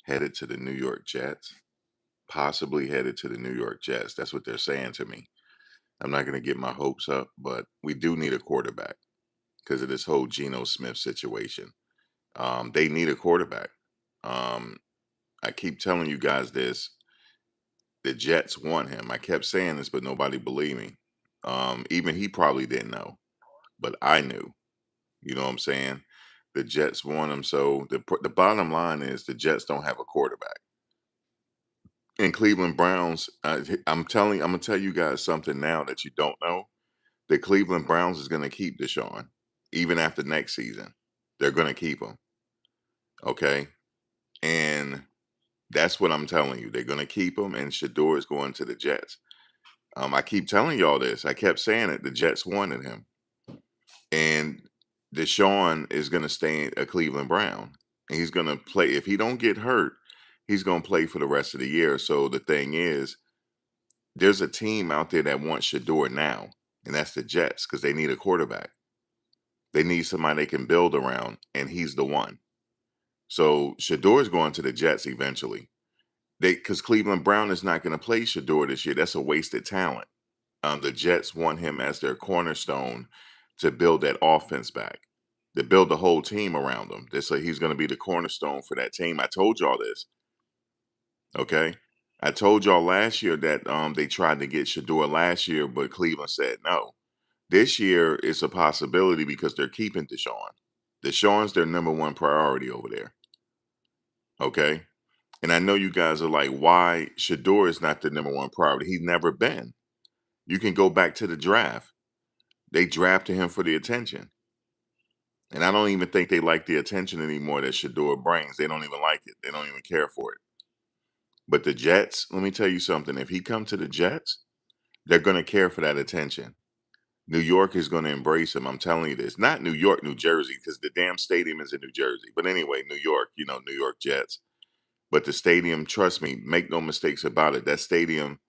headed to the New York Jets. Possibly headed to the New York Jets. That's what they're saying to me. I'm not going to get my hopes up, but we do need a quarterback because of this whole Geno Smith situation. They need a quarterback. Um, I keep telling you guys this. The Jets want him. I kept saying this, but nobody believed me. Even he probably didn't know, but I knew. You know what I'm saying? The Jets want him. So the bottom line is the Jets don't have a quarterback. And Cleveland Browns, I'm gonna tell you guys something now that you don't know. The Cleveland Browns is gonna keep Deshaun even after next season. They're gonna keep him. Okay, and that's what I'm telling you. They're gonna keep him, and Shedeur is going to the Jets. I keep telling y'all this. I kept saying it. The Jets wanted him, and Deshaun is gonna stay a Cleveland Brown, and he's gonna play. If he don't get hurt, he's gonna play for the rest of the year. So the thing is, there's a team out there that wants Shedeur now, and that's the Jets because they need a quarterback. They need somebody they can build around, and he's the one. So Shador's going to the Jets eventually. They because Cleveland Brown is not going to play Shedeur this year. That's a wasted talent. The Jets want him as their cornerstone to build that offense back, to build the whole team around him. They say he's going to be the cornerstone for that team. I told y'all this. Okay. I told y'all last year that they tried to get Shedeur last year, but Cleveland said no. This year is a possibility because they're keeping Deshaun. Deshaun's their number one priority over there. Okay. And I know you guys are like, why Shedeur is not the number one priority? He's never been. You can go back to the draft. They drafted him for the attention. And I don't even think they like the attention anymore that Shedeur brings. They don't even like it. They don't even care for it. But the Jets, let me tell you something. If he come to the Jets, they're going to care for that attention. New York is going to embrace him. I'm telling you this. Not New York, New Jersey, because the damn stadium is in New Jersey. But anyway, New York, New York Jets. But the stadium, trust me, make no mistakes about it. That stadium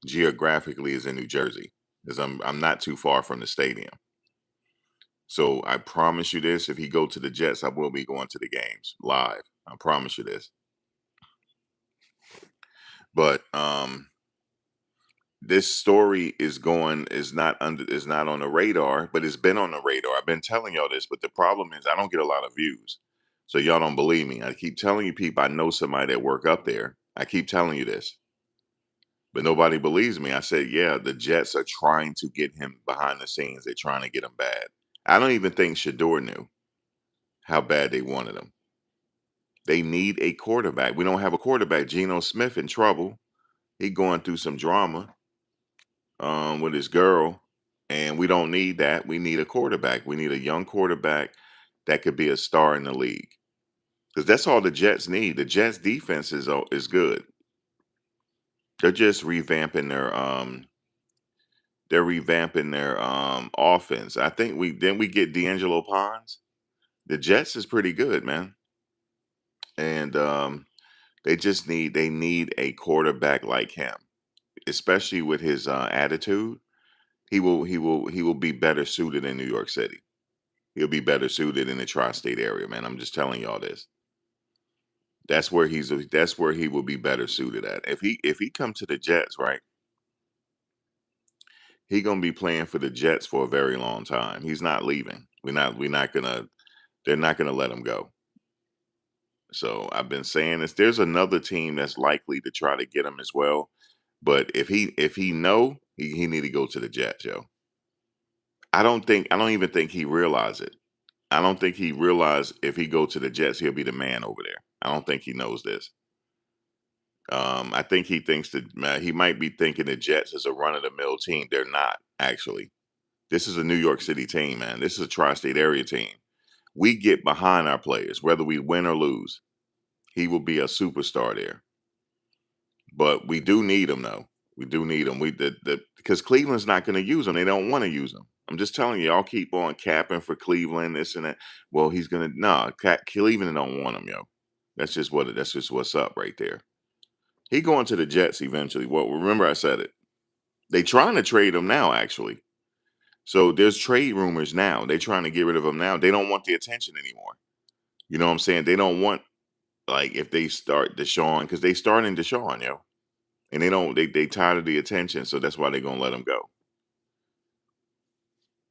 geographically is in New Jersey because I'm not too far from the stadium. So I promise you this: if he go to the Jets, I will be going to the games live. I promise you this. But this story is not on the radar, but it's been on the radar. I've been telling y'all this, but the problem is I don't get a lot of views. So y'all don't believe me. I keep telling you people I know somebody that work up there. I keep telling you this. But nobody believes me. I said, yeah, the Jets are trying to get him behind the scenes. They're trying to get him bad. I don't even think Shador knew how bad they wanted him. They need a quarterback. We don't have a quarterback. Geno Smith in trouble. He going through some drama with his girl, and we don't need that. We need a quarterback. We need a young quarterback that could be a star in the league because that's all the Jets need. The Jets defense is good. They're just revamping their offense. I think we get D'Angelo Ponds. The Jets is pretty good, man, and they need a quarterback like him, especially with his attitude. He will be better suited in New York City. He'll be better suited in the tri-state area, man. I'm just telling y'all this. That's where he will be better suited at. If he come to the Jets, right? He gonna be playing for the Jets for a very long time. He's not leaving. We're not gonna they're not gonna let him go. So I've been saying this. There's another team that's likely to try to get him as well. But if he know, he need to go to the Jets, yo. I don't even think he realize it. I don't think he realized if he go to the Jets, he'll be the man over there. I don't think he knows this. I think he thinks that he might be thinking the Jets is a run of the mill team. They're not actually. This is a New York City team, man. This is a tri-state area team. We get behind our players, whether we win or lose. He will be a superstar there. But we do need him, though. We do need him. Because Cleveland's not going to use him. They don't want to use him. I'm just telling you, y'all keep on capping for Cleveland, this and that. Well, he's gonna Cleveland don't want him, yo. That's just what's up right there. He going to the Jets eventually. Well, remember I said it. They trying to trade him now, actually. So there's trade rumors now. They trying to get rid of him now. They don't want the attention anymore. You know what I'm saying? They don't want. Like if they start Deshaun, because they starting Deshaun, and they don't they tired of the attention, so that's why they're gonna let him go.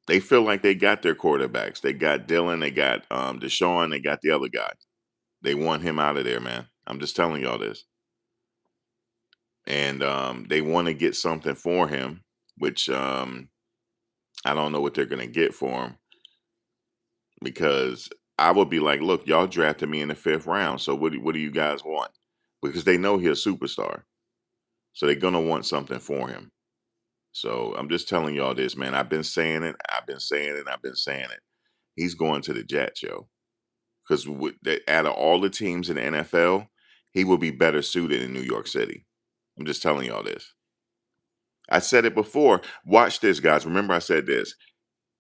They feel like they got their quarterbacks. They got Dylan, they got Deshaun, they got the other guy. They want him out of there, man. I'm just telling y'all this. And they want to get something for him, which I don't know what they're gonna get for him because I would be like, look, y'all drafted me in the 5th round, so what do you guys want? Because they know he's a superstar, so they're gonna want something for him. So I'm just telling y'all this, man. I've been saying it. I've been saying it. I've been saying it. He's going to the Jets, yo. Because out of all the teams in the NFL, he will be better suited in New York City. I'm just telling y'all this. I said it before. Watch this, guys. Remember, I said this.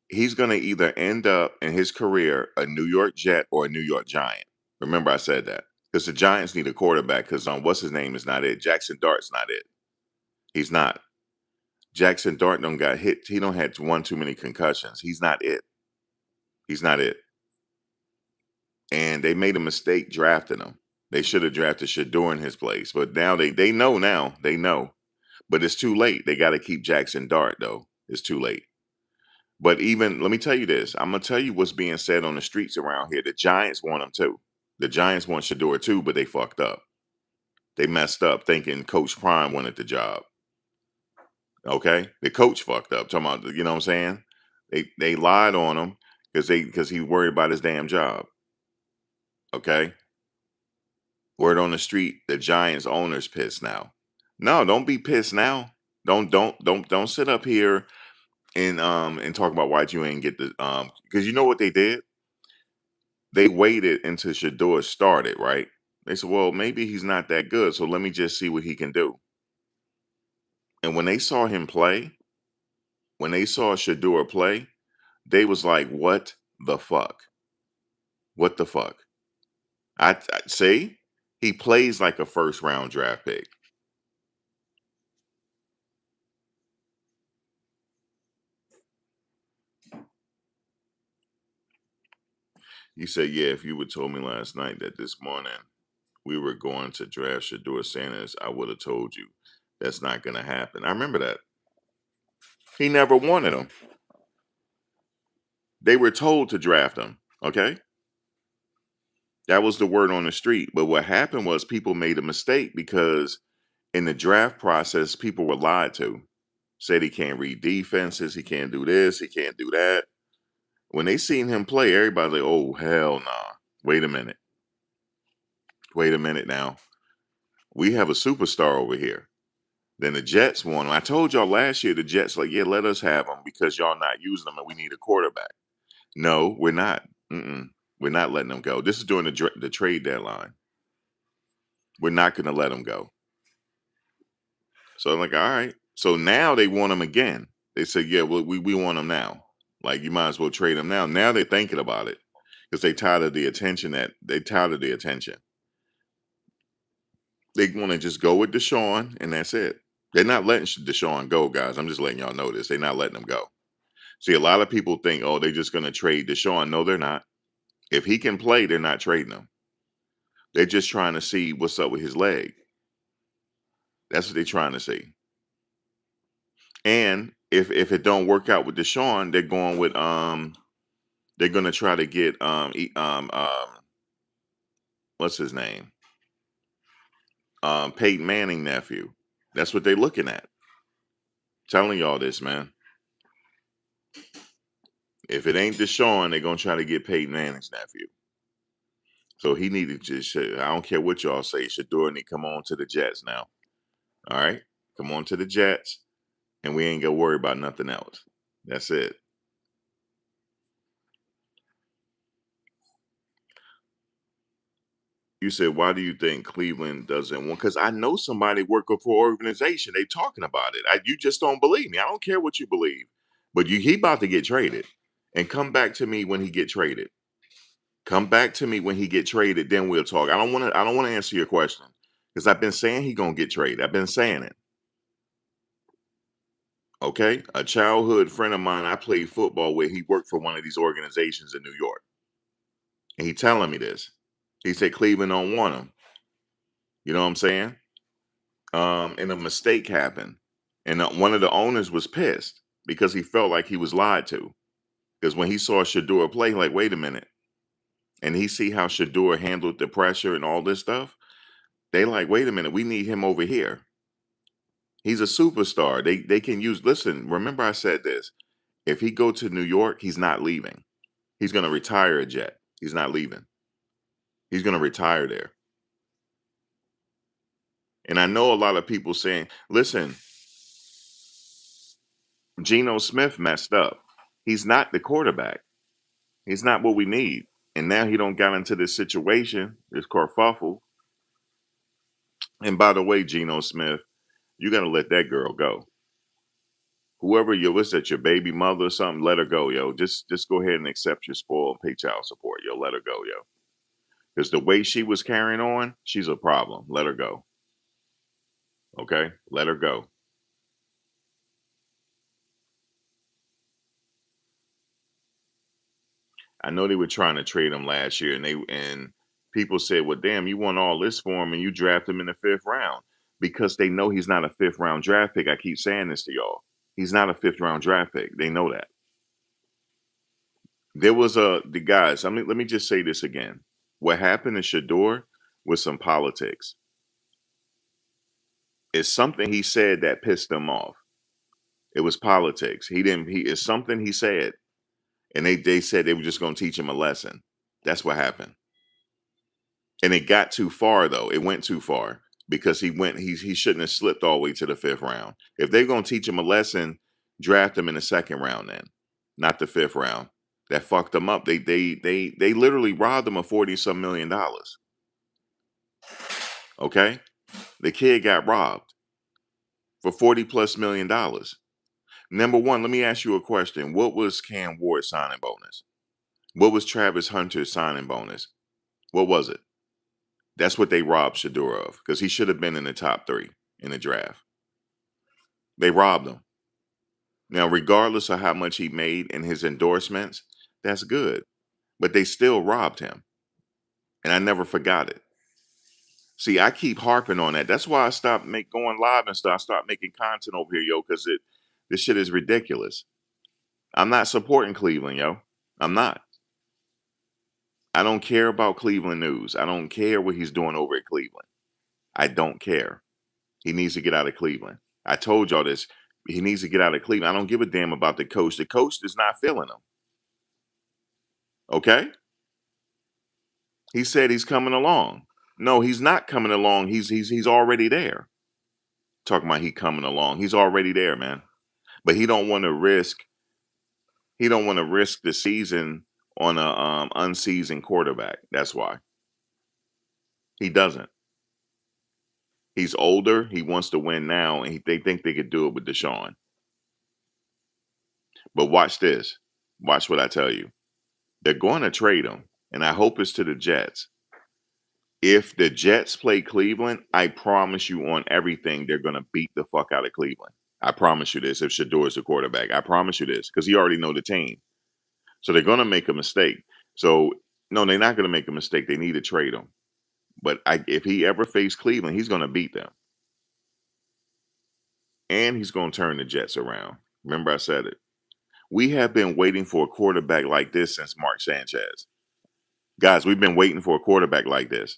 He's going to either end up in his career a New York Jet or a New York Giant. Remember, I said that. Because the Giants need a quarterback because what's his name is not it. Jackson Dart's not it. He's not. Jackson Dart don't got hit. He don't had one too many concussions. He's not it. He's not it. And they made a mistake drafting him. They should have drafted Shedeur in his place. But now they know now. They know. But it's too late. They got to keep Jackson Dart, though. It's too late. But even, let me tell you this. I'm going to tell you what's being said on the streets around here. The Giants want him too. The Giants want Shedeur too, but they fucked up. They messed up thinking Coach Prime wanted the job. Okay? The coach fucked up. Talking about, you know what I'm saying? They lied on him because he worried about his damn job. Okay? Word on the street, the Giants owner's pissed now. No, don't be pissed now. Don't sit up here and talk about why you ain't get the because you know what they did? They waited until Shador started, right? They said, well, maybe he's not that good, so let me just see what he can do. And when they saw him play, when they saw Shador play, they was like, what the fuck? What the fuck? I see he plays like a 1st round draft pick. You said, yeah, if you would told me last night that this morning we were going to draft Shador Sanders, I would have told you that's not going to happen. I remember that. He never wanted him. They were told to draft him. Okay. That was the word on the street. But what happened was people made a mistake because in the draft process, people were lied to. Said he can't read defenses, he can't do this, he can't do that. When they seen him play, everybody's like, oh, hell nah. Wait a minute. Wait a minute now. We have a superstar over here. Then the Jets won. I told y'all last year the Jets like, yeah, let us have them because y'all not using them and we need a quarterback. No, we're not. We're not letting them go. This is during the trade deadline. We're not going to let them go. So I'm like, all right. So now they want him again. They said, yeah, well, we want him now. Like you might as well trade him now. Now they're thinking about it because they tired of the attention They want to just go with Deshaun and that's it. They're not letting Deshaun go, guys. I'm just letting y'all know this. They're not letting him go. See, a lot of people think, oh, they're just going to trade Deshaun. No, they're not. If he can play, they're not trading him. They're just trying to see what's up with his leg. That's what they're trying to see. And if it don't work out with Deshaun, they're going with they're going to try to get what's his name? Peyton Manning nephew. That's what they're looking at. Telling y'all this, man. If it ain't Deshaun, they're gonna try to get Peyton Manning's nephew. So he needed to just, I don't care what y'all say, Shedeur need to come on to the Jets now. All right? Come on to the Jets, and we ain't gonna worry about nothing else. That's it. You said, why do you think Cleveland doesn't want? Because I know somebody working for an organization. They talking about it. You just don't believe me. I don't care what you believe. But he about to get traded. And come back to me when he get traded. Come back to me when he get traded, then we'll talk. I don't want to answer your question. Because I've been saying he gonna get traded. I've been saying it. Okay? A childhood friend of mine I played football with, he worked for one of these organizations in New York. And he telling me this. He said Cleveland don't want him. You know what I'm saying? And a mistake happened, and one of the owners was pissed because he felt like he was lied to. Because when he saw Shedeur play, like, wait a minute, and he see how Shedeur handled the pressure and all this stuff, they like, wait a minute, we need him over here. He's a superstar. They can use. Listen, remember I said this. If he go to New York, he's not leaving. He's gonna retire a Jet. He's not leaving. He's gonna retire there. And I know a lot of people saying, listen, Geno Smith messed up. He's not the quarterback. He's not what we need. And now he don't got into this situation, this kerfuffle. And by the way, Geno Smith, you gotta let that girl go. Whoever you was that your baby mother or something, let her go, yo. Just go ahead and accept your spoil and pay child support, yo. Let her go, yo. Because the way she was carrying on, she's a problem. Let her go. Okay? Let her go. I know they were trying to trade him last year, and people said, "Well, damn, you want all this for him, and you draft him in the fifth round," because they know he's not a fifth round draft pick. I keep saying this to y'all. He's not a fifth round draft pick. They know that. There was the guys. I mean, let me just say this again. What happened in Shedeur was some politics. It's something he said that pissed them off. It was politics. He didn't. He It's something he said, and they said they were just going to teach him a lesson. That's what happened. And it got too far though. It went too far because he shouldn't have slipped all the way to the fifth round. If they're gonna teach him a lesson, draft him in the second round then, not the fifth round. That fucked them up. They literally robbed him of 40 some $1 million. Okay? The kid got robbed for 40 plus $1 million. Number one, let me ask you a question. What was Cam Ward's signing bonus? What was Travis Hunter's signing bonus? What was it? That's what they robbed Shedeur of because he should have been in the top three in the draft. They robbed him. Now, regardless of how much he made in his endorsements, that's good. But they still robbed him. And I never forgot it. See, I keep harping on that. That's why I stopped going live and stuff. I start making content over here, yo, because this shit is ridiculous. I'm not supporting Cleveland, yo. I'm not. I don't care about Cleveland news. I don't care what he's doing over at Cleveland. I don't care. He needs to get out of Cleveland. I told y'all this. He needs to get out of Cleveland. I don't give a damn about the coach. The coach is not feeling him. Okay? He said he's coming along. No, he's not coming along. He's already there. Talking about he coming along. He's already there, man. But he don't want to risk the season on a unseasoned quarterback. That's why. He doesn't. He's older. He wants to win now, and they think they could do it with Deshaun. But watch this. Watch what I tell you. They're going to trade him, and I hope it's to the Jets. If the Jets play Cleveland, I promise you on everything, they're going to beat the fuck out of Cleveland. I promise you this. If Shedeur is the quarterback, I promise you this because he already know the team. So they're going to make a mistake. So no, they're not going to make a mistake. They need to trade him. But if he ever faced Cleveland, he's going to beat them, and he's going to turn the Jets around. Remember, I said it. We have been waiting for a quarterback like this since Mark Sanchez. Guys, we've been waiting for a quarterback like this.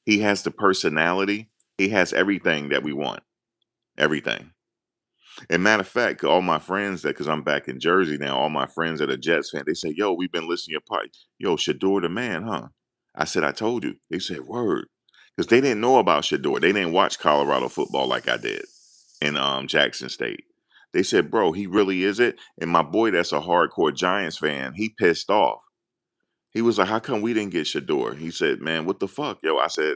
He has the personality. He has everything that we want. Everything. And matter of fact, all my friends that because I'm back in Jersey now, all my friends that are Jets fan, they say, "Yo, we've been listening to your part. Yo, Shedeur the man, huh?" I said, "I told you." They said, "Word," because they didn't know about Shedeur. They didn't watch Colorado football like I did in Jackson State. They said, "Bro, he really is it." And my boy, that's a hardcore Giants fan. He pissed off. He was like, "How come we didn't get Shedeur?" He said, "Man, what the fuck, yo?" I said,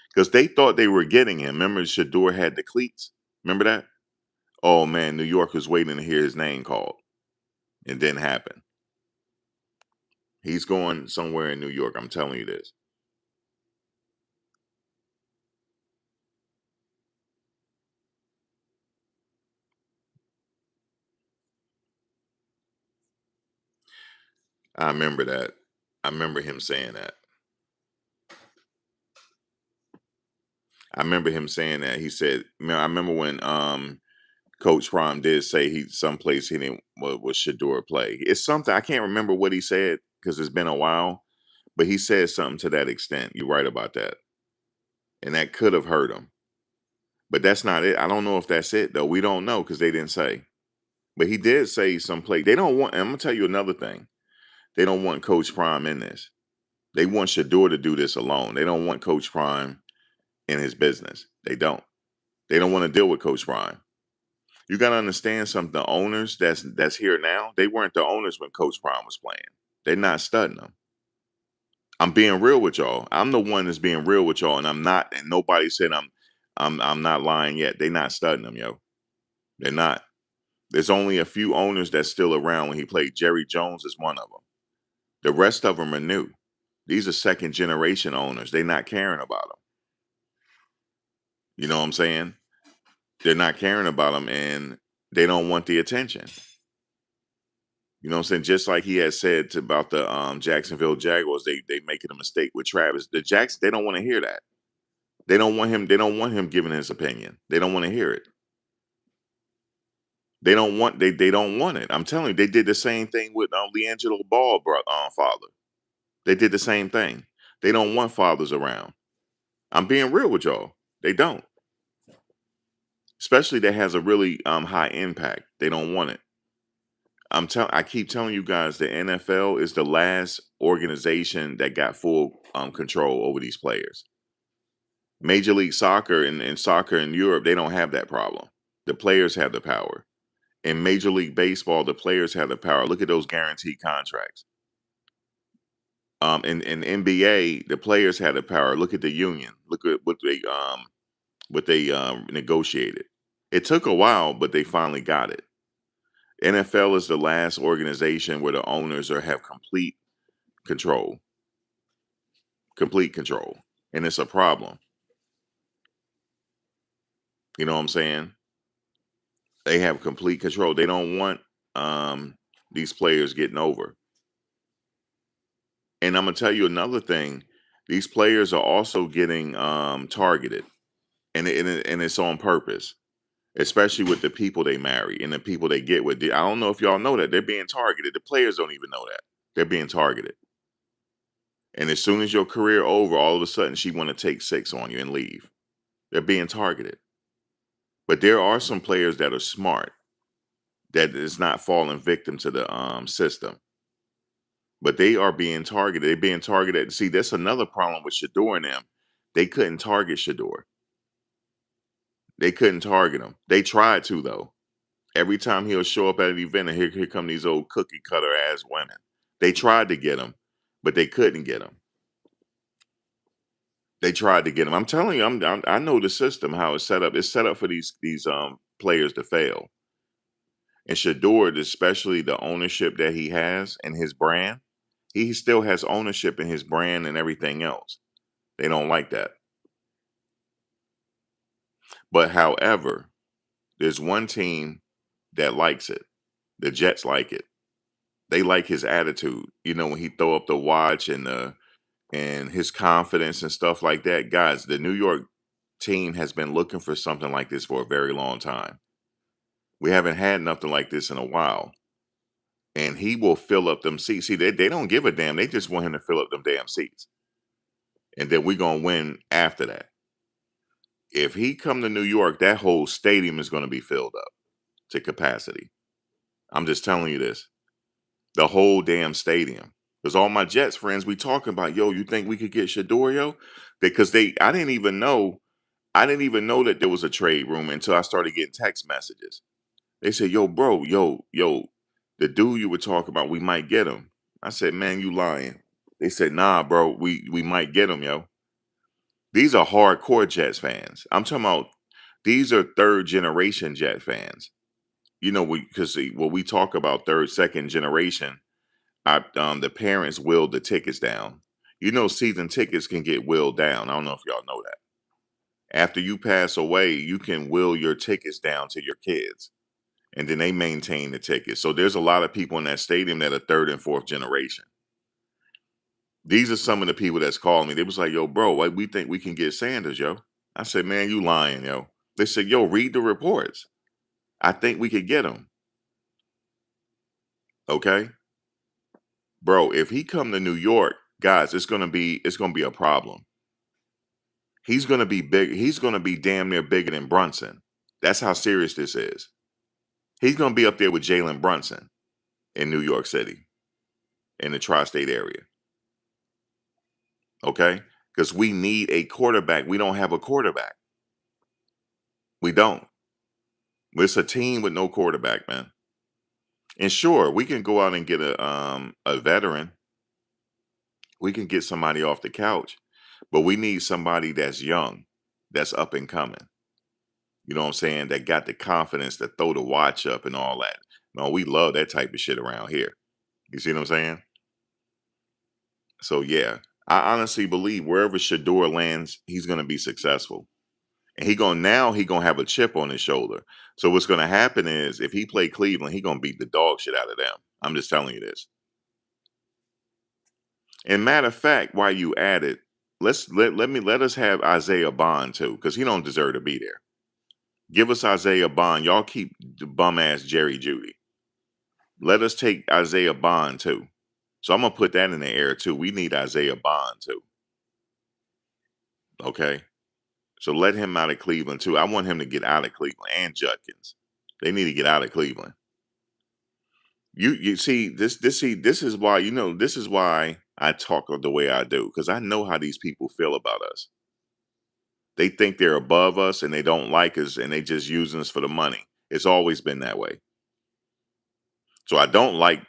because they thought they were getting him. Remember, Shedeur had the cleats. Remember that? Oh man, New York was waiting to hear his name called. It didn't happen. He's going somewhere in New York. I'm telling you this. I remember that. I remember him saying that. I remember him saying that. He said, I remember when Coach Prime did say he someplace he didn't was Shedeur play. It's something I can't remember what he said because it's been a while, but he said something to that extent. You're right about that, and that could have hurt him. But that's not it. I don't know if that's it though. We don't know because they didn't say. But he did say someplace they don't want. And I'm gonna tell you another thing. They don't want Coach Prime in this. They want Shedeur to do this alone. They don't want Coach Prime in his business. They don't. They don't want to deal with Coach Prime. You got to understand something. The owners that's here now, they weren't the owners when Coach Prime was playing. They're not studying them. I'm being real with y'all. I'm the one that's being real with y'all, and I'm not. And nobody said I'm not lying yet. They're not studying them, yo. They're not. There's only a few owners that's still around when he played. Jerry Jones is one of them. The rest of them are new. These are second generation owners. They're not caring about them. You know what I'm saying? They're not caring about them, and they don't want the attention. You know what I'm saying? Just like he had said about the Jacksonville Jaguars, they making a mistake with Travis. The Jacks, they don't want to hear that. They don't want him. They don't want him giving his opinion. They don't want to hear it. They don't want it. I'm telling you, they did the same thing with LeAngelo Ball, father. They did the same thing. They don't want fathers around. I'm being real with y'all. They don't. Especially that has a really high impact. They don't want it. I keep telling you guys the NFL is the last organization that got full control over these players. Major League Soccer and soccer in Europe, they don't have that problem. The players have the power. In Major League Baseball, the players have the power. Look at those guaranteed contracts. In NBA, the players have the power. Look at the union. Look at what they negotiated. It took a while, but they finally got it. NFL is the last organization where the owners have control, complete control, and it's a problem. You know what I'm saying? They have complete control. They don't want these players getting over. And I'm gonna tell you another thing: these players are also getting targeted, and it's on purpose, especially with the people they marry and the people they get with. I don't know if y'all know that they're being targeted. The players don't even know that they're being targeted. And as soon as your career over, all of a sudden she want to take six on you and leave. They're being targeted. But there are some players that are smart that is not falling victim to the system. But they are being targeted. They're being targeted. See, that's another problem with Shedeur and them. They couldn't target Shedeur. They couldn't target him. They tried to though. Every time he'll show up at an event, and here come these old cookie cutter ass women. They tried to get him, but they couldn't get him. They tried to get him. I'm telling you, I know the system how it's set up. It's set up for these players to fail. And Shedeur, especially the ownership that he has and his brand, he still has ownership in his brand and everything else. They don't like that. But however, there's one team that likes it. The Jets like it. They like his attitude. You know, when he throw up the watch and his confidence and stuff like that. Guys, the New York team has been looking for something like this for a very long time. We haven't had nothing like this in a while. And he will fill up them seats. See, they don't give a damn. They just want him to fill up them damn seats. And then we're gonna win after that. If he come to New York, that whole stadium is gonna be filled up to capacity. I'm just telling you this. The whole damn stadium. Because all my Jets friends, we talking about, yo, you think we could get Shedeur, yo? Because I didn't even know that there was a trade room until I started getting text messages. They said, yo, bro, yo, the dude you were talking about, we might get him. I said, man, you lying. They said, nah, bro, we might get him, yo. These are hardcore Jets fans. I'm talking about these are third generation Jet fans. You know, because when we talk about third, second generation, the parents willed the tickets down. You know, season tickets can get willed down. I don't know if y'all know that. After you pass away, you can will your tickets down to your kids, and then they maintain the tickets. So there's a lot of people in that stadium that are third and fourth generation. These are some of the people that's calling me. They was like, "Yo, bro, we think we can get Sanders, yo." I said, man, you lying, yo. They said, yo, read the reports. I think we could get him. Okay. Bro, if he come to New York, guys, it's gonna be a problem. He's gonna be big, he's gonna be damn near bigger than Brunson. That's how serious this is. He's gonna be up there with Jalen Brunson in New York City, in the tri-state area. Okay? Because we need a quarterback. We don't have a quarterback. We don't. It's a team with no quarterback, man. And sure, we can go out and get a veteran. We can get somebody off the couch, but we need somebody that's young, that's up and coming. You know what I'm saying? That got the confidence to throw the watch up and all that. No, we love that type of shit around here. You see what I'm saying? So yeah, I honestly believe wherever Shedeur lands, he's gonna be successful. And he gonna have a chip on his shoulder. So what's gonna happen is if he play Cleveland, he gonna beat the dog shit out of them. I'm just telling you this. And matter of fact, while you at it, let us have Isaiah Bond too, because he don't deserve to be there. Give us Isaiah Bond. Y'all keep the bum ass Jerry Judy. Let us take Isaiah Bond too. So I'm gonna put that in the air too. We need Isaiah Bond too. Okay. So let him out of Cleveland too. I want him to get out of Cleveland and Judkins. They need to get out of Cleveland. You see this is why this is why I talk the way I do because I know how these people feel about us. They think they're above us and they don't like us and they just using us for the money. It's always been that way. So I don't like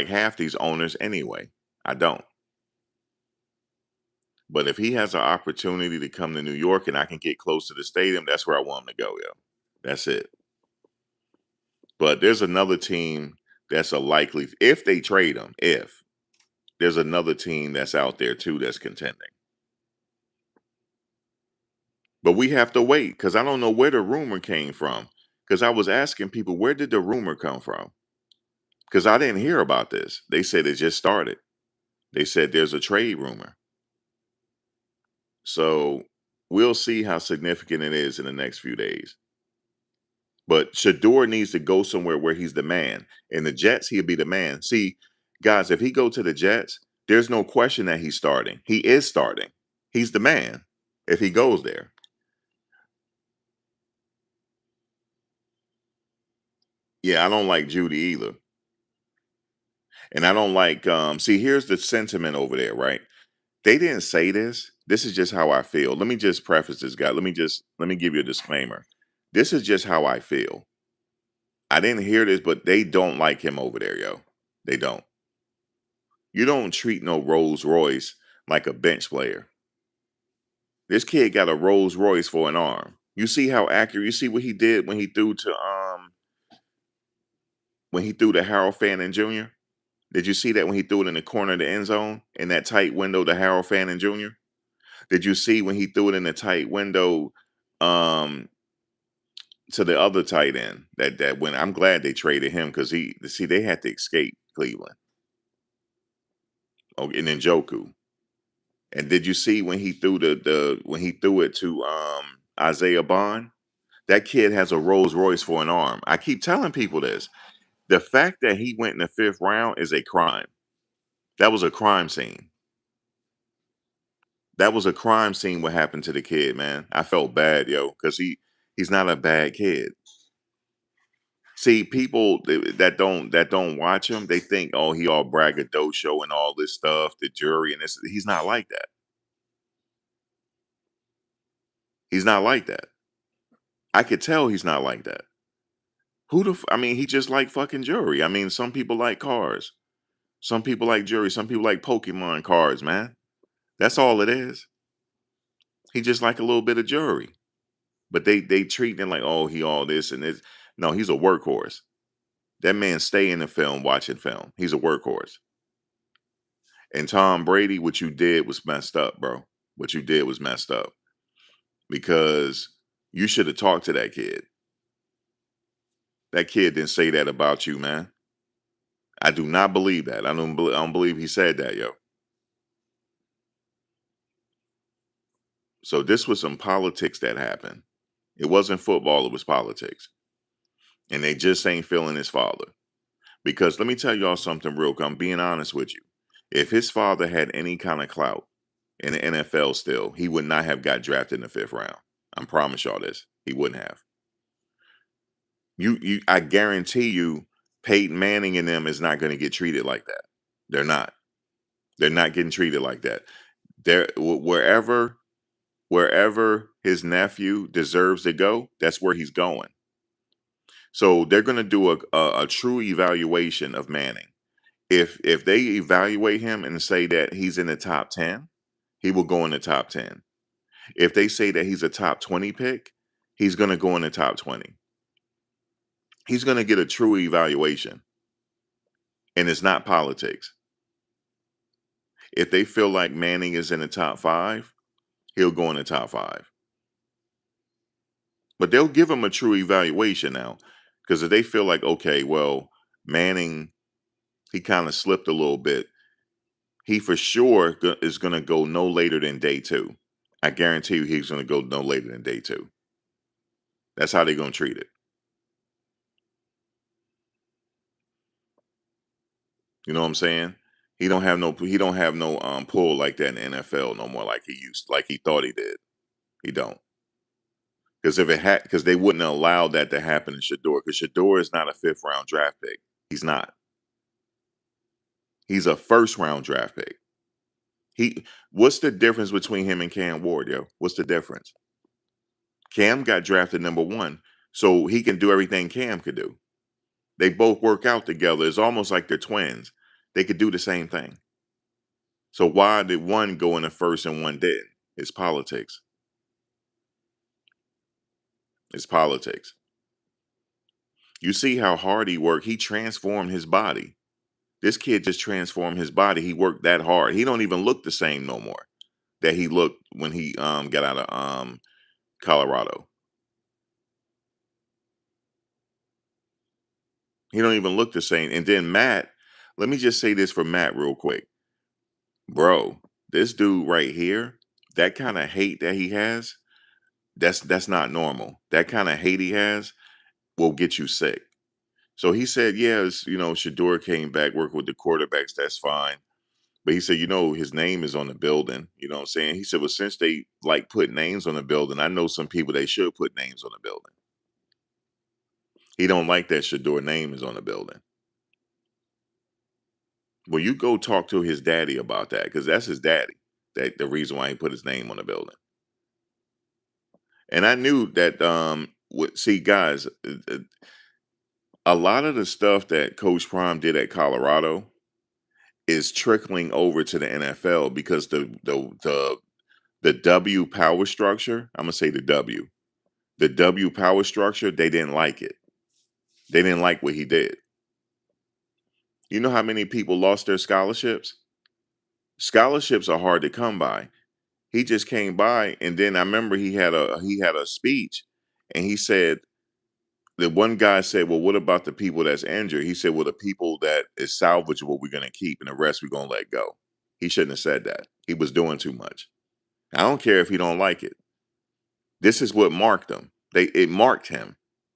half these owners anyway. I don't. But if he has an opportunity to come to New York and I can get close to the stadium, that's where I want him to go, yo. That's it. But there's another team that's a likely if they trade him, if there's another team that's out there too that's contending. But we have to wait because I don't know where the rumor came from. Because I was asking people, where did the rumor come from? Because I didn't hear about this. They said it just started. They said there's a trade rumor. So we'll see how significant it is in the next few days. But Shador needs to go somewhere where he's the man. In the Jets, he'll be the man. See, guys, if he go to the Jets, there's no question that he's starting. He is starting. He's the man if he goes there. Yeah, I don't like Judy either. And I don't like see here's the sentiment over there, right? They didn't say this. This is just how I feel. Let me just preface this, guy. Let me give you a disclaimer. This is just how I feel. I didn't hear this, but they don't like him over there, yo. They don't. You don't treat no Rolls Royce like a bench player. This kid got a Rolls Royce for an arm. You see how accurate. You see what he did when he threw to Harold Fannin Jr. Did you see that when he threw it in the corner of the end zone in that tight window to Harold Fannin Jr.? Did you see when he threw it in the tight window um, to the other tight end? That when I'm glad they traded him because he see they had to escape Cleveland. Oh, and then Joku. And did you see when he threw the when he threw it to Isaiah Bond? That kid has a Rolls Royce for an arm. I keep telling people this. The fact that he went in the fifth round is a crime. That was a crime scene. That was a crime scene. What happened to the kid, man? I felt bad, yo, because he's not a bad kid. See, people that don't watch him, they think, oh, he all braggadocio and all this stuff, the jury and this. He's not like that. He's not like that. I could tell he's not like that. I mean, he just like fucking jury. I mean, some people like cars. Some people like jury. Some people like Pokemon cards, man. That's all it is. He just like a little bit of jury. But they treat him like, oh, he all this and this. No, he's a workhorse. That man stay in the film watching film. He's a workhorse. And Tom Brady, what you did was messed up, bro. What you did was messed up because you should have talked to that kid. That kid didn't say that about you, man. I do not believe that. I don't believe he said that, yo. So this was some politics that happened. It wasn't football, it was politics. And they just ain't feeling his father. Because let me tell y'all something real quick. I'm being honest with you. If his father had any kind of clout in the NFL still, he would not have got drafted in the fifth round. I promise y'all this. He wouldn't have. I guarantee you, Peyton Manning and them is not going to get treated like that. They're not. They're not getting treated like that. Wherever his nephew deserves to go, that's where he's going. So they're going to do a true evaluation of Manning. If they evaluate him and say that he's in the top 10, he will go in the top 10. If they say that he's a top 20 pick, he's going to go in the top 20. He's going to get a true evaluation, and it's not politics. If they feel like Manning is in the top 5, he'll go in the top 5. But they'll give him a true evaluation now, because if they feel like, okay, well, Manning, he kind of slipped a little bit, he for sure is going to go no later than day 2. I guarantee you he's going to go no later than day 2. That's how they're going to treat it. You know what I'm saying? He don't have no pull like that in the NFL no more, like he thought he did. He don't. Because they wouldn't allow that to happen in Shedeur, because Shedeur is not a fifth round draft pick. He's not. He's a first round draft pick. He What's the difference between him and Cam Ward, yo? What's the difference? Cam got drafted number 1, so he can do everything Cam could do. They both work out together. It's almost like they're twins. They could do the same thing. So why did one go in the first and one didn't? It's politics. It's politics. You see how hard he worked. He transformed his body. This kid just transformed his body. He worked that hard. He don't even look the same no more that he looked when he got out of Colorado. He don't even look the same. And then Matt, let me just say this for Matt real quick. Bro, this dude right here, that kind of hate that he has, that's not normal. That kind of hate he has will get you sick. So he said, yeah, Shedeur came back, worked with the quarterbacks, that's fine. But he said, his name is on the building. You know what I'm saying? He said, well, since they like put names on the building, I know some people they should put names on the building. He don't like that Shedeur name is on the building. Well, you go talk to his daddy about that, because that's his daddy. That the reason why he put his name on the building. And I knew that see guys, a lot of the stuff that Coach Prime did at Colorado is trickling over to the NFL, because the W power structure, I'm gonna say the W power structure, they didn't like it. They didn't like what he did. You know how many people lost their scholarships? Scholarships are hard to come by. He just came by, and then I remember he had a speech, and he said, the one guy said, well, what about the people that's injured? He said, well, the people that is salvageable, we're gonna keep, and the rest we're gonna let go. He shouldn't have said that. He was doing too much. I don't care if he don't like it. This is what marked him. It marked him.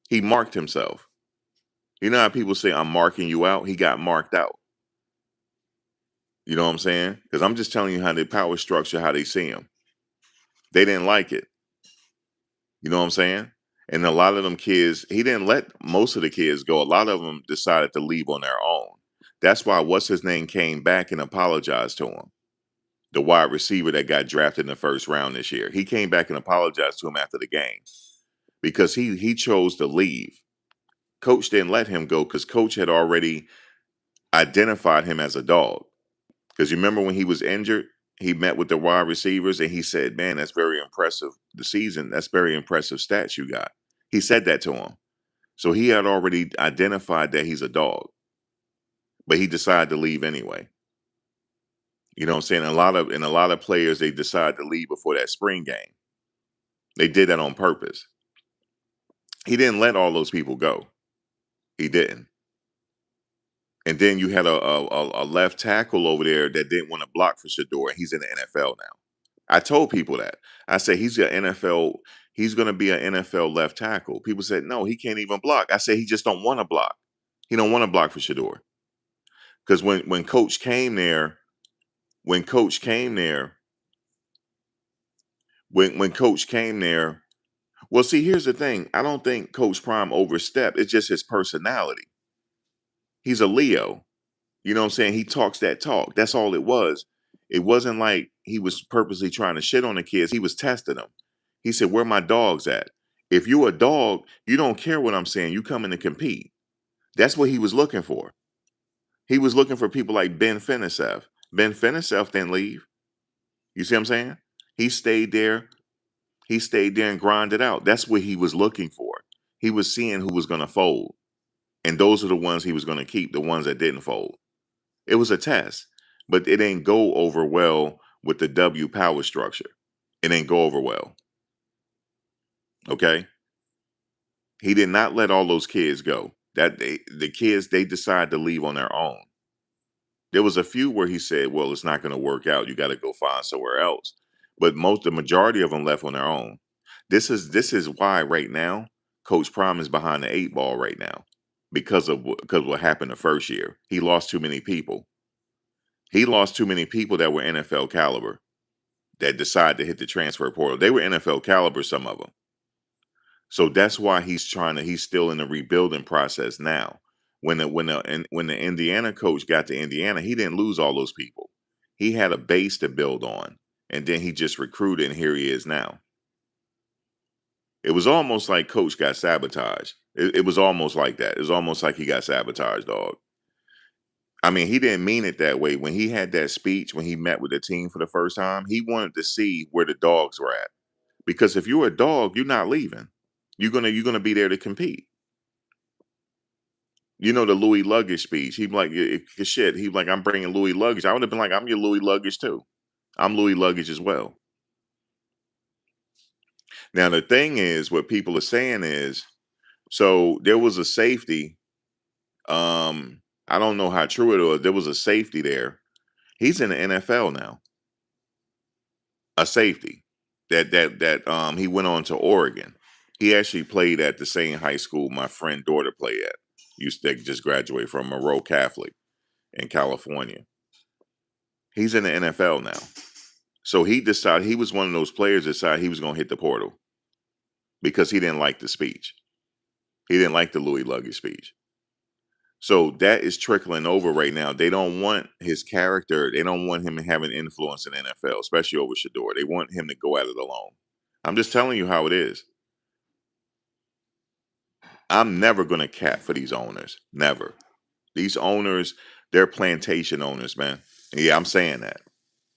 He marked himself. You know how people say, I'm marking you out? He got marked out. You know what I'm saying? Because I'm just telling you how the power structure, how they see him. They didn't like it. You know what I'm saying? And a lot of them kids, he didn't let most of the kids go. A lot of them decided to leave on their own. That's why what's his name came back and apologized to him. The wide receiver that got drafted in the first round this year. He came back and apologized to him after the game, because he chose to leave. Coach didn't let him go, because coach had already identified him as a dog. Because you remember when he was injured, he met with the wide receivers and he said, man, that's very impressive. The season, that's very impressive stats you got. He said that to him. So he had already identified that he's a dog, but he decided to leave anyway. You know what I'm saying? A lot of players, they decide to leave before that spring game. They did that on purpose. He didn't let all those people go. He didn't. And then you had a left tackle over there that didn't want to block for Shedeur, and he's in the NFL now. I told people that. I said he's an NFL. He's going to be an NFL left tackle. People said no, he can't even block. I said he just don't want to block. He don't want to block for Shedeur because when Coach came there, when Coach came there, when Coach came there. Well, see, here's the thing. I don't think Coach Prime overstepped. It's just his personality. He's a Leo. You know what I'm saying? He talks that talk. That's all it was. It wasn't like he was purposely trying to shit on the kids. He was testing them. He said, "Where my dogs at? If you a dog, you don't care what I'm saying. You coming to compete." That's what he was looking for. He was looking for people like Ben Finisef. Ben Finisef didn't leave. You see what I'm saying? He stayed there. He stayed there and grinded out. That's what he was looking for. He was seeing who was going to fold. And those are the ones he was going to keep, the ones that didn't fold. It was a test, but it ain't go over well with the W power structure. It ain't go over well. Okay. He did not let all those kids go. The kids, they decided to leave on their own. There was a few where he said, well, it's not going to work out. You got to go find somewhere else. But the majority of them left on their own. This is why right now, Coach Prime is behind the eight ball right now. Because what happened the first year. He lost too many people. He lost too many people that were NFL caliber that decided to hit the transfer portal. They were NFL caliber, some of them. So that's why he's still in the rebuilding process now. When the Indiana coach got to Indiana, he didn't lose all those people. He had a base to build on, and then he just recruited, and here he is now. It was almost like coach got sabotaged. It was almost like that. It was almost like he got sabotaged, dog. I mean, he didn't mean it that way. When he had that speech, when he met with the team for the first time, he wanted to see where the dogs were at. Because if you're a dog, you're not leaving. You're gonna be there to compete. You know the Louis luggage speech. He be like, shit. He be like, I'm bringing Louis luggage. I would have been like, I'm your Louis luggage too. I'm Louis luggage as well. Now the thing is, what people are saying is, so there was a safety. I don't know how true it was. There was a safety there. He's in the NFL now. A safety that he went on to Oregon. He actually played at the same high school my friend daughter played at. Used to just graduate from Monroe Catholic in California. He's in the NFL now. So he decided he was one of those players that decided he was going to hit the portal because he didn't like the speech. He didn't like the Louis luggage speech. So that is trickling over right now. They don't want his character. They don't want him having influence in the NFL, especially over Shedeur. They want him to go at it alone. I'm just telling you how it is. I'm never going to cap for these owners. Never. These owners, they're plantation owners, man. Yeah, I'm saying that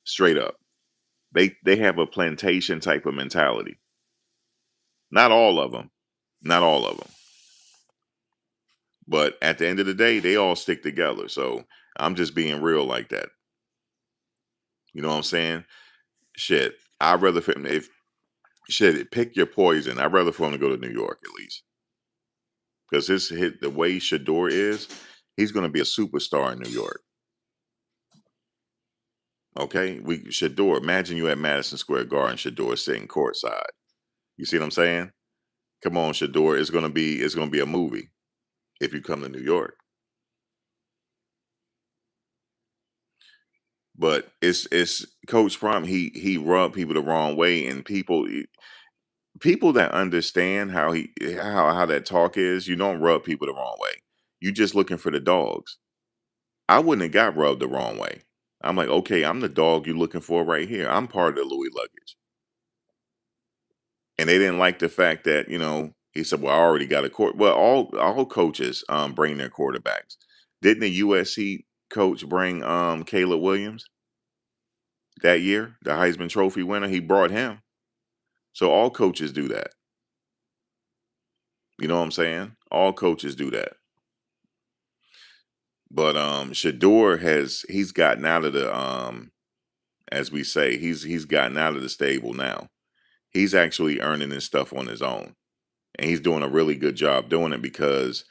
straight up. They have a plantation type of mentality. Not all of them. Not all of them. But at the end of the day, they all stick together. So I'm just being real like that. You know what I'm saying? Shit. I'd rather if shit, pick your poison. I'd rather for him to go to New York at least. Because his hit the way Shedeur is, he's gonna be a superstar in New York. Okay? We Shedeur, imagine you at Madison Square Garden, Shedeur sitting courtside. You see what I'm saying? Come on, Shedeur. It's gonna be a movie if you come to New York. But it's Coach Prime. He rubbed people the wrong way, and people that understand how that talk is, you don't rub people the wrong way. You just looking for the dogs. I wouldn't have got rubbed the wrong way. I'm like, okay, I'm the dog you're looking for right here. I'm part of the Louis luggage. And they didn't like the fact that, he said, well, I already got a court. Well, all coaches bring their quarterbacks. Didn't the USC coach bring Caleb Williams that year, the Heisman Trophy winner? He brought him. So all coaches do that. You know what I'm saying? All coaches do that. But Shedeur he's gotten out of the as we say, he's gotten out of the stable now. He's actually earning his stuff on his own. And he's doing a really good job doing it because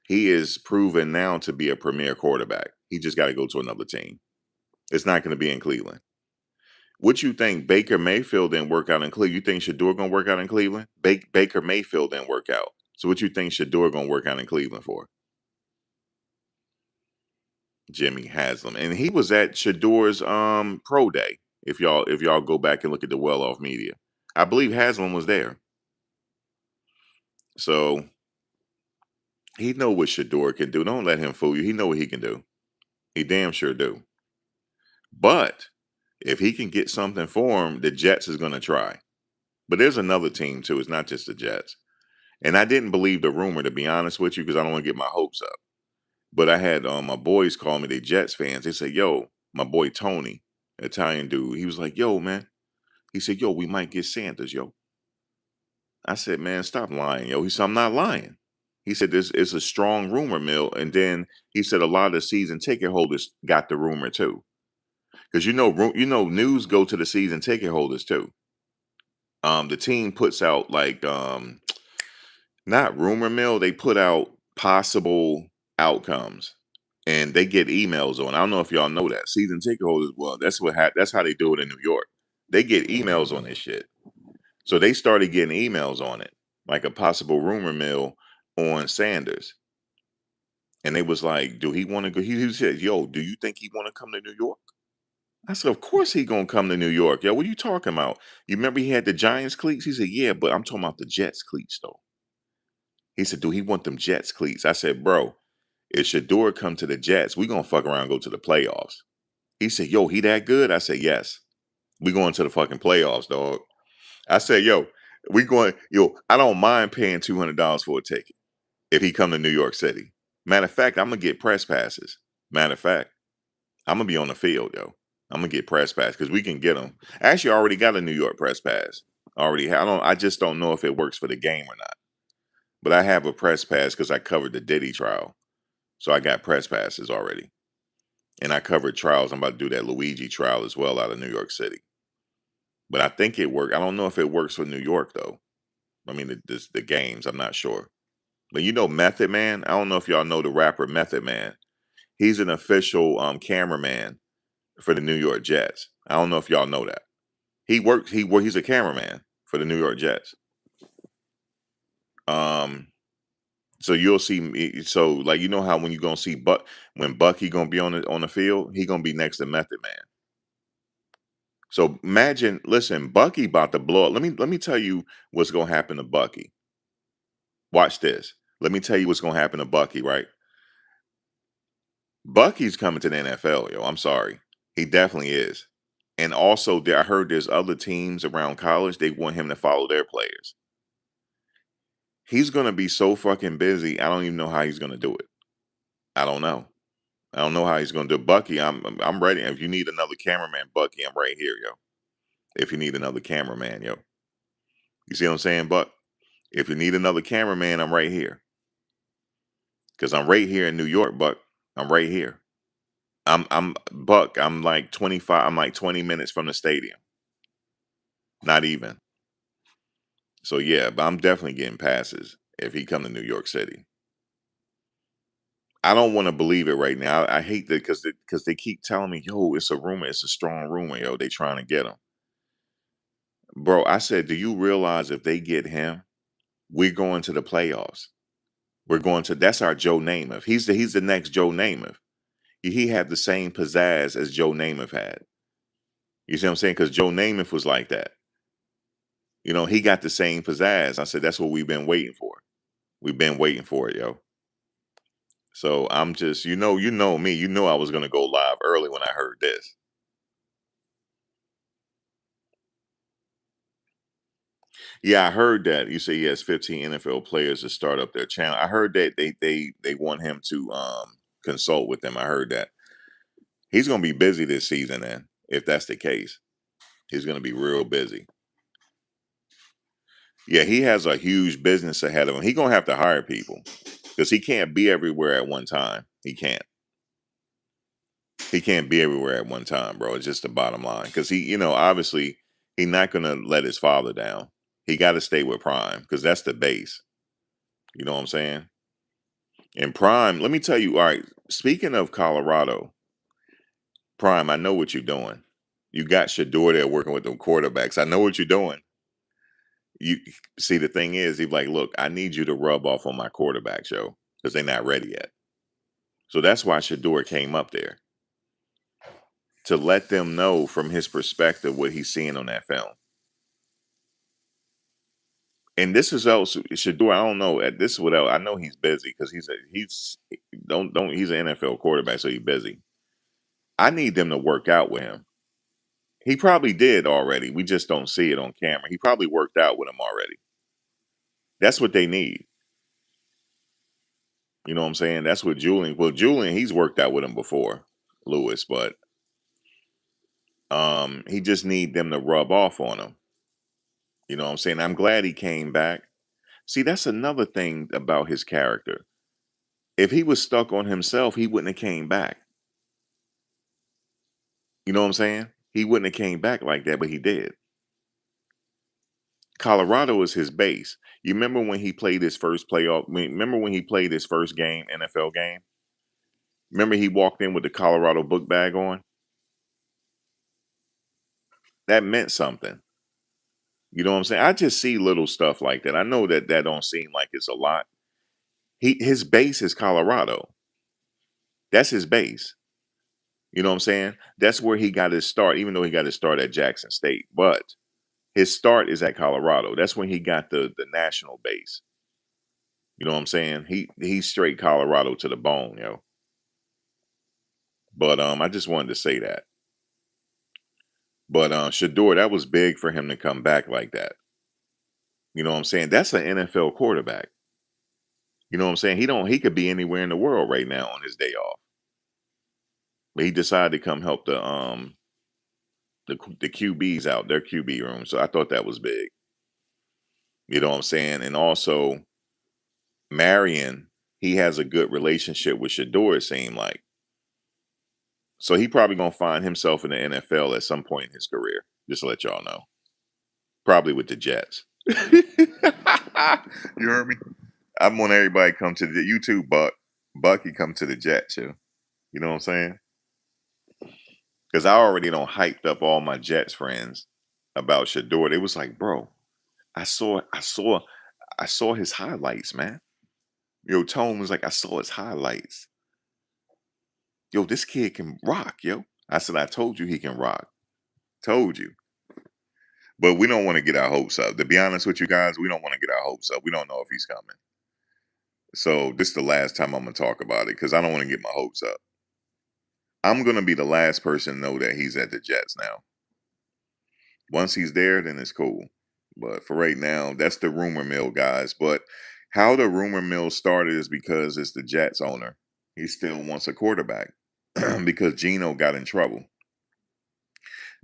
he is proven now to be a premier quarterback. He just got to go to another team. It's not going to be in Cleveland. What you think Baker Mayfield didn't work out in Cleveland? You think Shedeur gonna work out in Cleveland? Baker Mayfield didn't work out. So what you think Shedeur gonna work out in Cleveland for? Jimmy Haslam, and he was at Shadeur's pro day. If y'all go back and look at the well off media, I believe Haslam was there. So he know what Shedeur can do. Don't let him fool you. He know what he can do. He damn sure do. But if he can get something for him, the Jets is gonna try. But there's another team too. It's not just the Jets. And I didn't believe the rumor, to be honest with you, because I don't want to get my hopes up. But I had my boys call me, they Jets fans. They said, "Yo, my boy Tony, Italian dude, he was like, yo, man." He said, "Yo, we might get Sanders, yo." I said, "Man, stop lying, yo." He said, "I'm not lying." He said, "This is a strong rumor mill." And then he said, "A lot of the season ticket holders got the rumor too, because news go to the season ticket holders too." The team puts out like not rumor mill, they put out possible outcomes, and they get emails on. I don't know if y'all know that season ticket holders. Well, that's how they do it in New York. They get emails on this shit. So they started getting emails on it, like a possible rumor mill on Sanders. And they was like, "Do he want to go?" He said, "Yo, do you think he want to come to New York?" I said, "Of course he gonna come to New York, yo. What are you talking about? You remember he had the Giants cleats?" He said, "Yeah, but I'm talking about the Jets cleats though." He said, "Do he want them Jets cleats?" I said, "Bro, if Shedeur come to the Jets, we gonna fuck around and go to the playoffs." He said, "Yo, he that good?" I said, "Yes. We going to the fucking playoffs, dog." I said, "Yo, we going, yo, I don't mind paying $200 for a ticket if he come to New York City. Matter of fact, I'm gonna get press passes. Matter of fact, I'm gonna be on the field, yo. I'm gonna get press pass because we can get them. Actually, I already got a New York press pass. I just don't know if it works for the game or not. But I have a press pass because I covered the Diddy trial. So I got press passes already. And I covered trials. I'm about to do that Luigi trial as well out of New York City. But I think it worked. I don't know if it works for New York though. I mean, the games, I'm not sure. But Method Man? I don't know if y'all know the rapper Method Man. He's an official cameraman for the New York Jets. I don't know if y'all know that. He's a cameraman for the New York Jets. Um so you'll see me, so like how when you gonna see when Bucky gonna be on the field, he gonna be next to Method Man. So imagine, listen, Bucky about to blow up. Let me tell you what's gonna happen to Bucky. Watch this. Let me tell you what's gonna happen to Bucky, right? Bucky's coming to the NFL, yo. I'm sorry. He definitely is. And also I heard there's other teams around college, they want him to follow their players. He's gonna be so fucking busy. I don't even know how he's gonna do it. I don't know. I don't know how he's gonna do it. Bucky, I'm ready. If you need another cameraman, Bucky, I'm right here, yo. If you need another cameraman, yo. You see what I'm saying, Buck? If you need another cameraman, I'm right here. Cause I'm right here in New York, Buck. I'm right here. I'm Buck. I'm like 25. I'm like 20 minutes from the stadium. Not even. So yeah, but I'm definitely getting passes if he come to New York City. I don't want to believe it right now. I hate that because they keep telling me, "Yo, it's a rumor. It's a strong rumor, yo. They trying to get him." Bro, I said, "Do you realize if they get him, we're going to the playoffs? We're going to. That's our Joe Namath. He's the next Joe Namath. He had the same pizzazz as Joe Namath had. You see what I'm saying? Because Joe Namath was like that. He got the same pizzazz. I said, that's what we've been waiting for. We've been waiting for it, yo. So I'm just, you know me. You know I was gonna go live early when I heard this. Yeah, I heard that. You say he has 15 NFL players to start up their channel. I heard that they want him to consult with them. I heard that. He's gonna be busy this season then, if that's the case. He's gonna be real busy. Yeah, he has a huge business ahead of him. He's gonna have to hire people because he can't be everywhere at one time. He can't. He can't be everywhere at one time, bro. It's just the bottom line. Because obviously, he's not gonna let his father down. He got to stay with Prime because that's the base. You know what I'm saying? And Prime, let me tell you. All right, speaking of Colorado, Prime, I know what you're doing. You got Shedeur there working with them quarterbacks. I know what you're doing. You see, the thing is, he's like, look, I need you to rub off on my quarterbacks, yo, because they're not ready yet. So that's why Shedeur came up there to let them know from his perspective what he's seeing on that film. And this is also Shedeur. I don't know. This is what else, I know he's busy because he's don't he's an NFL quarterback, so he's busy. I need them to work out with him. He probably did already. We just don't see it on camera. He probably worked out with him already. That's what they need. You know what I'm saying? That's what Julian. Well, Julian, he's worked out with him before, Lewis, but he just need them to rub off on him. You know what I'm saying? I'm glad he came back. See, that's another thing about his character. If he was stuck on himself, he wouldn't have came back. You know what I'm saying? He wouldn't have came back like that, but he did. Colorado is his base. You remember when he played his first playoff? Remember when he played his first game, NFL game? Remember he walked in with the Colorado book bag on? That meant something. You know what I'm saying? I just see little stuff like that. I know that that don't seem like it's a lot. His base is Colorado. That's his base. You know what I'm saying? That's where he got his start, even though he got his start at Jackson State. But his start is at Colorado. That's when he got the national base. You know what I'm saying? He's straight Colorado to the bone, yo. But I just wanted to say that. But Shedeur, that was big for him to come back like that. You know what I'm saying? That's an NFL quarterback. You know what I'm saying? He could be anywhere in the world right now on his day off. But he decided to come help the QBs out, their QB room. So I thought that was big. You know what I'm saying? And also Marion, he has a good relationship with Shedeur, it seemed like. So he probably gonna find himself in the NFL at some point in his career. Just to let y'all know. Probably with the Jets. You heard me? I want everybody to come to the YouTube Buck. Bucky come to the Jets, yo. You know what I'm saying? Because I already don't hyped up all my Jets friends about Shedeur. They was like, bro, I saw his highlights, man. Yo, Tone was like, I saw his highlights. Yo, this kid can rock, yo. I said, I told you he can rock. Told you. But we don't want to get our hopes up. To be honest with you guys, we don't want to get our hopes up. We don't know if he's coming. So this is the last time I'm gonna talk about it because I don't want to get my hopes up. I'm gonna be the last person to know that he's at the Jets now. Once he's there, then it's cool. But for right now, that's the rumor mill, guys. But how the rumor mill started is because it's the Jets owner. He still wants a quarterback because Geno got in trouble.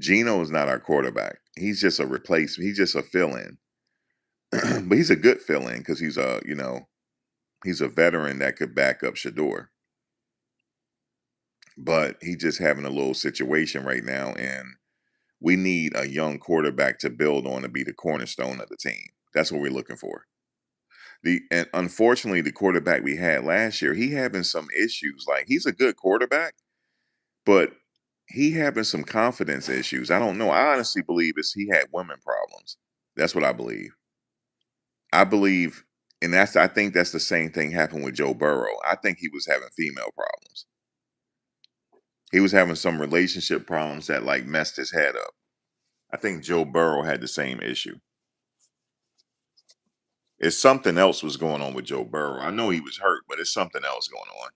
Geno is not our quarterback. He's just a replacement. He's just a fill-in. But he's a good fill-in because he's a veteran that could back up Shedeur. But he's just having a little situation right now, and we need a young quarterback to build on to be the cornerstone of the team. That's what we're looking for. And unfortunately, the quarterback we had last year, he having some issues. Like he's a good quarterback, but he having some confidence issues. I don't know. I honestly believe it's he had women problems. That's what I believe. I believe, and I think that's the same thing happened with Joe Burrow. I think he was having female problems. He was having some relationship problems that like messed his head up. I think Joe Burrow had the same issue. It's something else was going on with Joe Burrow. I know he was hurt, but it's something else going on.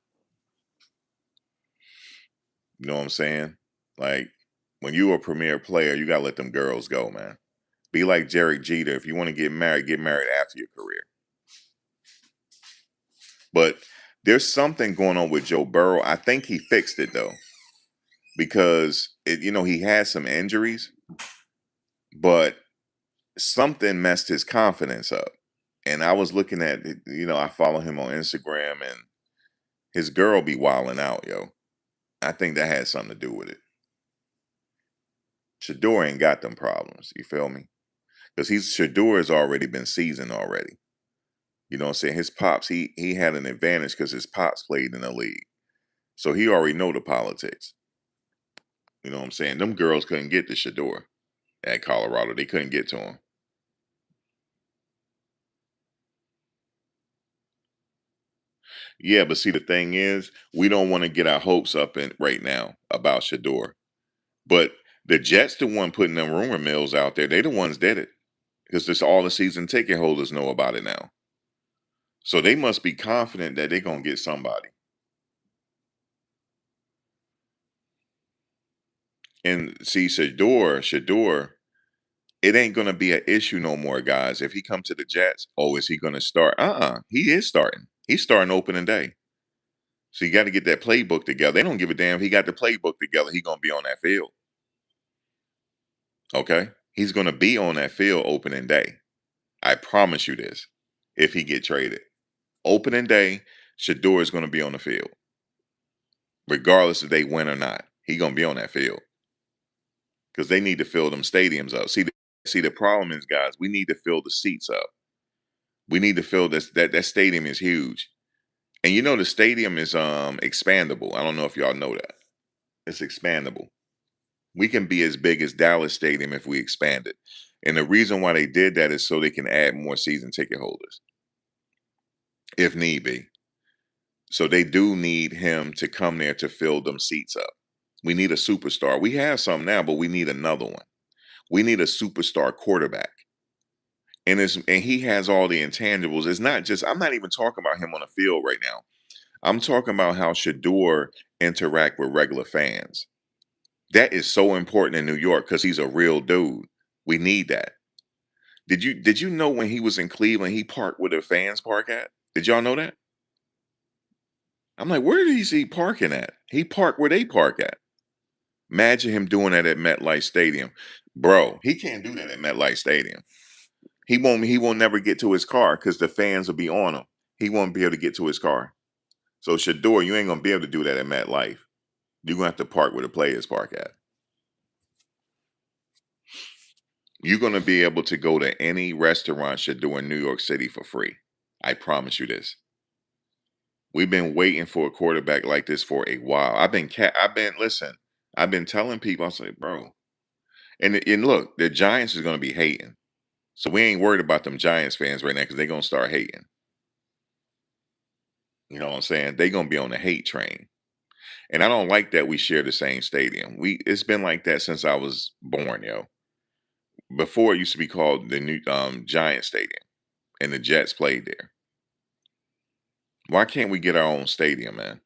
You know what I'm saying? Like when you a premier player, you gotta let them girls go, man. Be like Jerry Jeter. If you want to get married after your career. But there's something going on with Joe Burrow. I think he fixed it though, because he had some injuries, but something messed his confidence up. And I was looking at, I follow him on Instagram, and his girl be wilding out, yo. I think that had something to do with it. Shedeur ain't got them problems. You feel me? Because Shedeur has already been seasoned already. You know what I'm saying? His pops, he had an advantage because his pops played in the league. So he already know the politics. You know what I'm saying? Them girls couldn't get to Shedeur at Colorado. They couldn't get to him. Yeah, but see, the thing is, we don't want to get our hopes up in right now about Shedeur. But the Jets, the one putting them rumor mills out there, they the ones did it because this all the season ticket holders know about it now. So they must be confident that they're gonna get somebody. And see, Shedeur, it ain't gonna be an issue no more, guys. If he come to the Jets, oh, is he gonna start? He is starting. He's starting opening day. So you got to get that playbook together. They don't give a damn if he got the playbook together. He gonna be on that field. Okay, he's gonna be on that field opening day. I promise you this. If he get traded, opening day, Shador is gonna be on the field, regardless if they win or not. He gonna be on that field because they need to fill them stadiums up. See, the problem is, guys, we need to fill the seats up. We need to fill this. That stadium is huge, and you know the stadium is expandable. I don't know if y'all know that. It's expandable. We can be as big as Dallas Stadium if we expand it. And the reason why they did that is so they can add more season ticket holders if need be. So they do need him to come there to fill them seats up. We need a superstar. We have some now, but we need another one. We need a superstar quarterback. And he has all the intangibles. It's not just I'm not even talking about him on the field right now. I'm talking about how Shador interact with regular fans. That is so important in New York because he's a real dude. We need that. Did you know when he was in Cleveland, he parked where the fans park at? Did y'all know that? I'm like, where did he see parking at? He parked where they park at. Imagine him doing that at MetLife Stadium. Bro, he can't do that at MetLife Stadium. He won't never get to his car because the fans will be on him. He won't be able to get to his car. So Shador, you ain't gonna be able to do that at MetLife. You're gonna have to park where the players park at. You're gonna be able to go to any restaurant Shador in New York City for free. I promise you this. We've been waiting for a quarterback like this for a while. Listen, I've been telling people, I say, bro, and look, the Giants is gonna be hating. So we ain't worried about them Giants fans right now because they're gonna start hating. You know what I'm saying? They're gonna be on the hate train. And I don't like that we share the same stadium. It's been like that since I was born, yo. Before it used to be called the new Giant Stadium, and the Jets played there. Why can't we get our own stadium, man?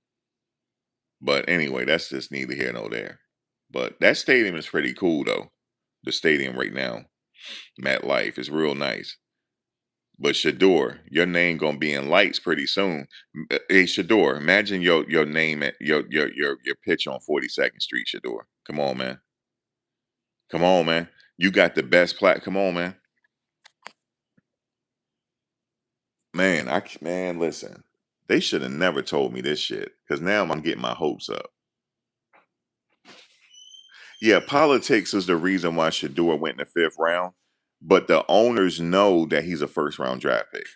But anyway, that's just neither here nor there. But that stadium is pretty cool though. The stadium right now, MetLife, is real nice. But Shador, your name gonna be in lights pretty soon. Hey Shador, imagine your name at your pitch on 42nd Street, Shador. Come on, man. Come on, man. You got the best plat. Come on, man. Man, listen. They should have never told me this shit because now I'm getting my hopes up. Yeah, politics is the reason why Shador went in the fifth round, but the owners know that he's a first round draft pick,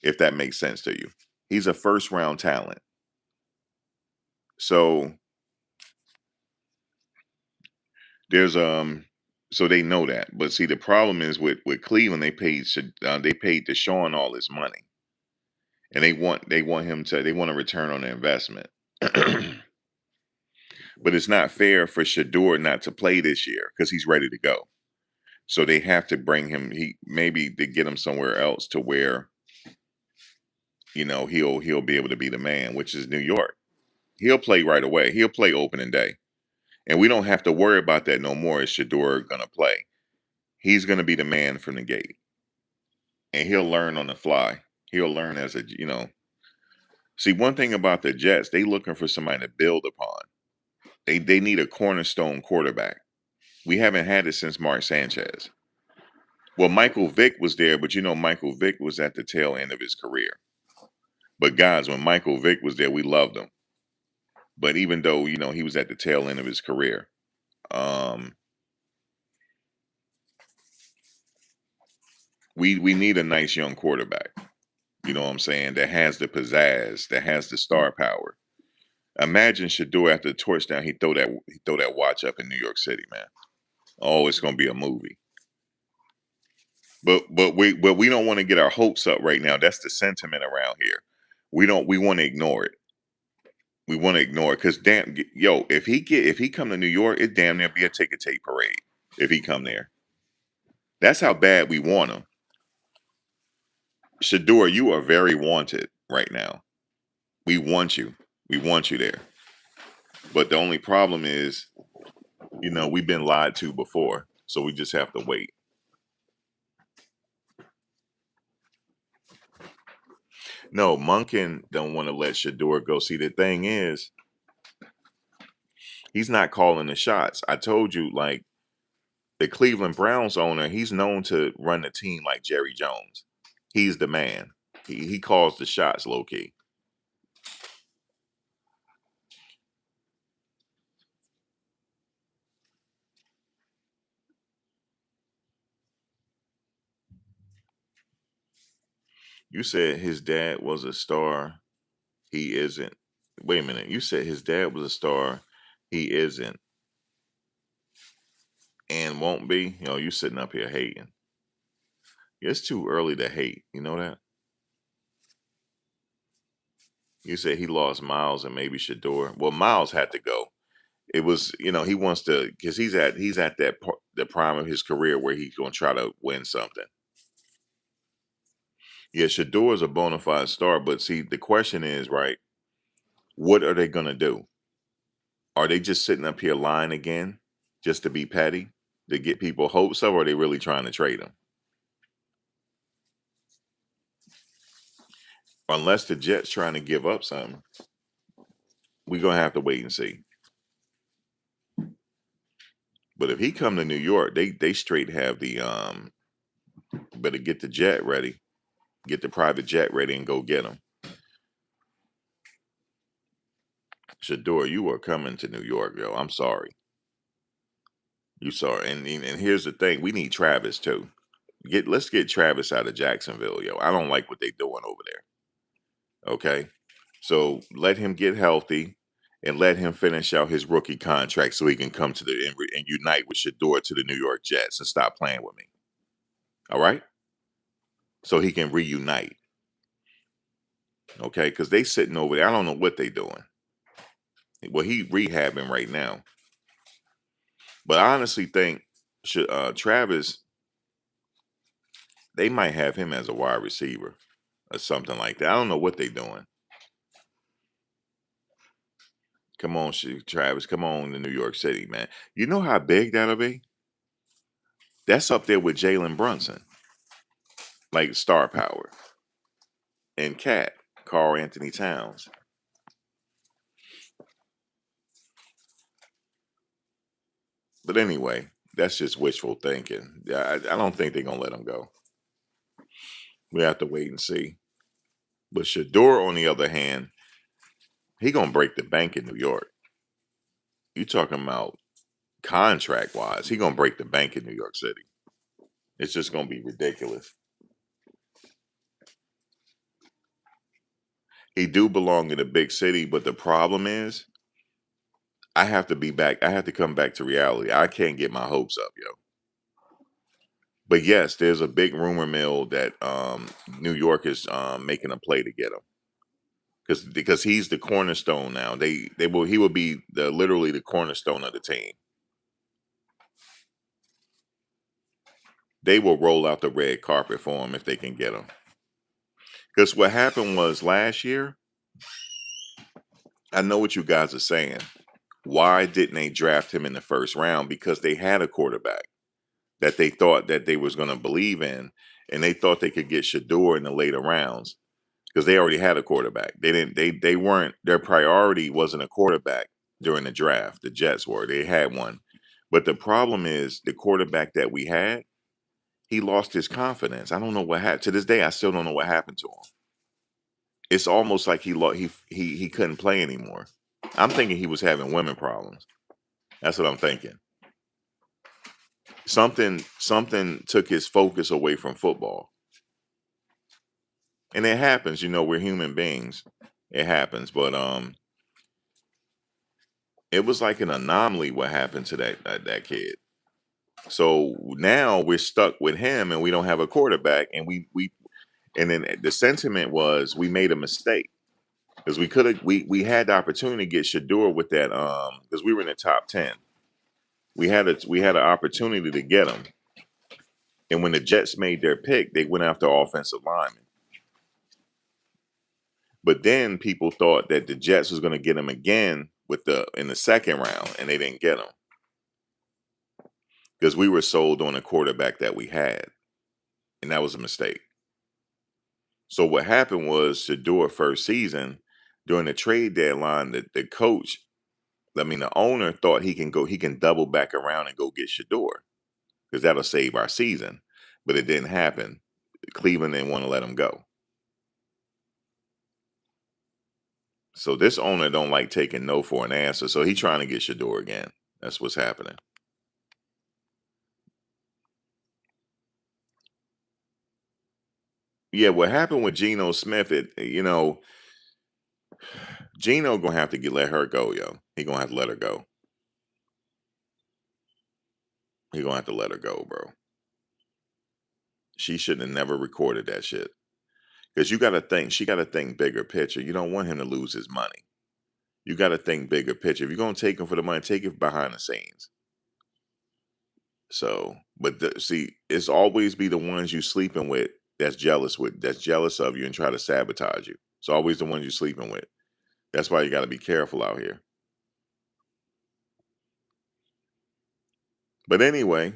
if that makes sense to you. He's a first round talent. So there's so they know that. But see the problem is with Cleveland they paid Deshaun all this money. And they want him to they want a return on the investment. But it's not fair for Shador not to play this year because he's ready to go. So they have to bring him. He maybe to get him somewhere else to where he'll be able to be the man, which is New York. He'll play right away. He'll play opening day, and we don't have to worry about that no more. Is Shador gonna play? He's gonna be the man from the gate, and he'll learn on the fly. He'll learn as a. See, one thing about the Jets, they looking for somebody to build upon. They need a cornerstone quarterback. We haven't had it since Mark Sanchez. Well, Michael Vick was there, but Michael Vick was at the tail end of his career. But guys, when Michael Vick was there, we loved him. But even though he was at the tail end of his career, um, we need a nice young quarterback. You know what I'm saying? That has the pizzazz, that has the star power. Imagine Shedeur after the touchdown, he throw that watch up in New York City, man. Oh, it's gonna be a movie. But we don't want to get our hopes up right now. That's the sentiment around here. We want to ignore it. We want to ignore it because yo, if he come to New York, it damn near be a ticker tape parade if he come there. That's how bad we want him. Shador, you are very wanted right now. We want you. We want you there. But the only problem is, we've been lied to before, so we just have to wait. No, Munkin don't want to let Shador go. See, the thing is, he's not calling the shots. I told you, like the Cleveland Browns owner, he's known to run the team like Jerry Jones. He's the man. He calls the shots, low key. You said his dad was a star. He isn't. Wait a minute. You said his dad was a star. He isn't and won't be. You sitting up here hating. It's too early to hate. You know that? You said he lost Miles and maybe Shador. Well, Miles had to go. It was, he wants to because he's at the prime of his career where he's going to try to win something. Yeah, Shador is a bona fide star, but see, the question is, right? What are they going to do? Are they just sitting up here lying again, just to be petty, to get people hopes up, or are they really trying to trade him? Unless the Jets trying to give up something, we're gonna have to wait and see. But if he come to New York, they straight have the better get the jet ready, get the private jet ready, and go get him. Shador, you are coming to New York, yo. I'm sorry, you sorry. And here's the thing: we need Travis too. Let's get Travis out of Jacksonville, yo. I don't like what they doing over there. Okay, so let him get healthy. And let him finish out his rookie contract so he can come to and unite with Shador to the New York Jets and stop playing with me. All right, so he can reunite. Okay, because they sitting over there. I don't know what they doing. Well, he rehabbing right now, but I honestly think Travis, they might have him as a wide receiver or something like that. I don't know what they doing. Come on, Travis. Come on to New York City, man. You know how big that'll be? That's up there with Jalen Brunson, like star power, and Cat, Carl Anthony Towns. But anyway, that's just wishful thinking. Yeah, I don't think they're gonna let him go. We have to wait and see. But Shador, on the other hand, he gonna break the bank in New York. You talking about contract wise? He gonna break the bank in New York City. It's just gonna be ridiculous. He do belong in a big city, but the problem is, I have to be back. I have to come back to reality. I can't get my hopes up, yo. But yes, there's a big rumor mill that New York is making a play to get him because he's the cornerstone now. He will be literally the cornerstone of the team. They will roll out the red carpet for him if they can get him. Because what happened was last year, I know what you guys are saying. Why didn't they draft him in the first round? Because they had a quarterback that they thought that they was going to believe in, and they thought they could get Shador in the later rounds because they already had a quarterback. They didn't. They weren't. Their priority wasn't a quarterback during the draft. The Jets were. They had one, but the problem is the quarterback that we had. He lost his confidence. I don't know what happened. To this day, I still don't know what happened to him. It's almost like he couldn't play anymore. I'm thinking he was having women problems. That's what I'm thinking. Something took his focus away from football. And it happens, we're human beings. It happens, but It was like an anomaly what happened to that kid. So now we're stuck with him, and we don't have a quarterback, and we and then the sentiment was we made a mistake because we had the opportunity to get Shedeur with that because we were in the top 10. We had an opportunity to get him, and when the Jets made their pick, they went after offensive linemen. But then people thought that the Jets was going to get him again with the in the second round, and they didn't get him because we were sold on a quarterback that we had, and that was a mistake. So what happened was Shedeur first season during the trade deadline, the coach, I mean the owner thought he can double back around and go get Shedeur because that'll save our season, but it didn't happen. Cleveland didn't want to let him go. So this owner don't like taking no for an answer. So he's trying to get Shedeur again. That's what's happening. Yeah, what happened with Geno Smith? Geno gonna have to let her go, yo. He gonna have to let her go. He gonna have to let her go, bro. She shouldn't have never recorded that shit. Because she got to think bigger picture. You don't want him to lose his money. You got to think bigger picture. If you're gonna take him for the money, take it behind the scenes. So, but see, it's always be the ones you sleeping with that's jealous of you and try to sabotage you. It's always the ones you're sleeping with. That's why you got to be careful out here. But anyway,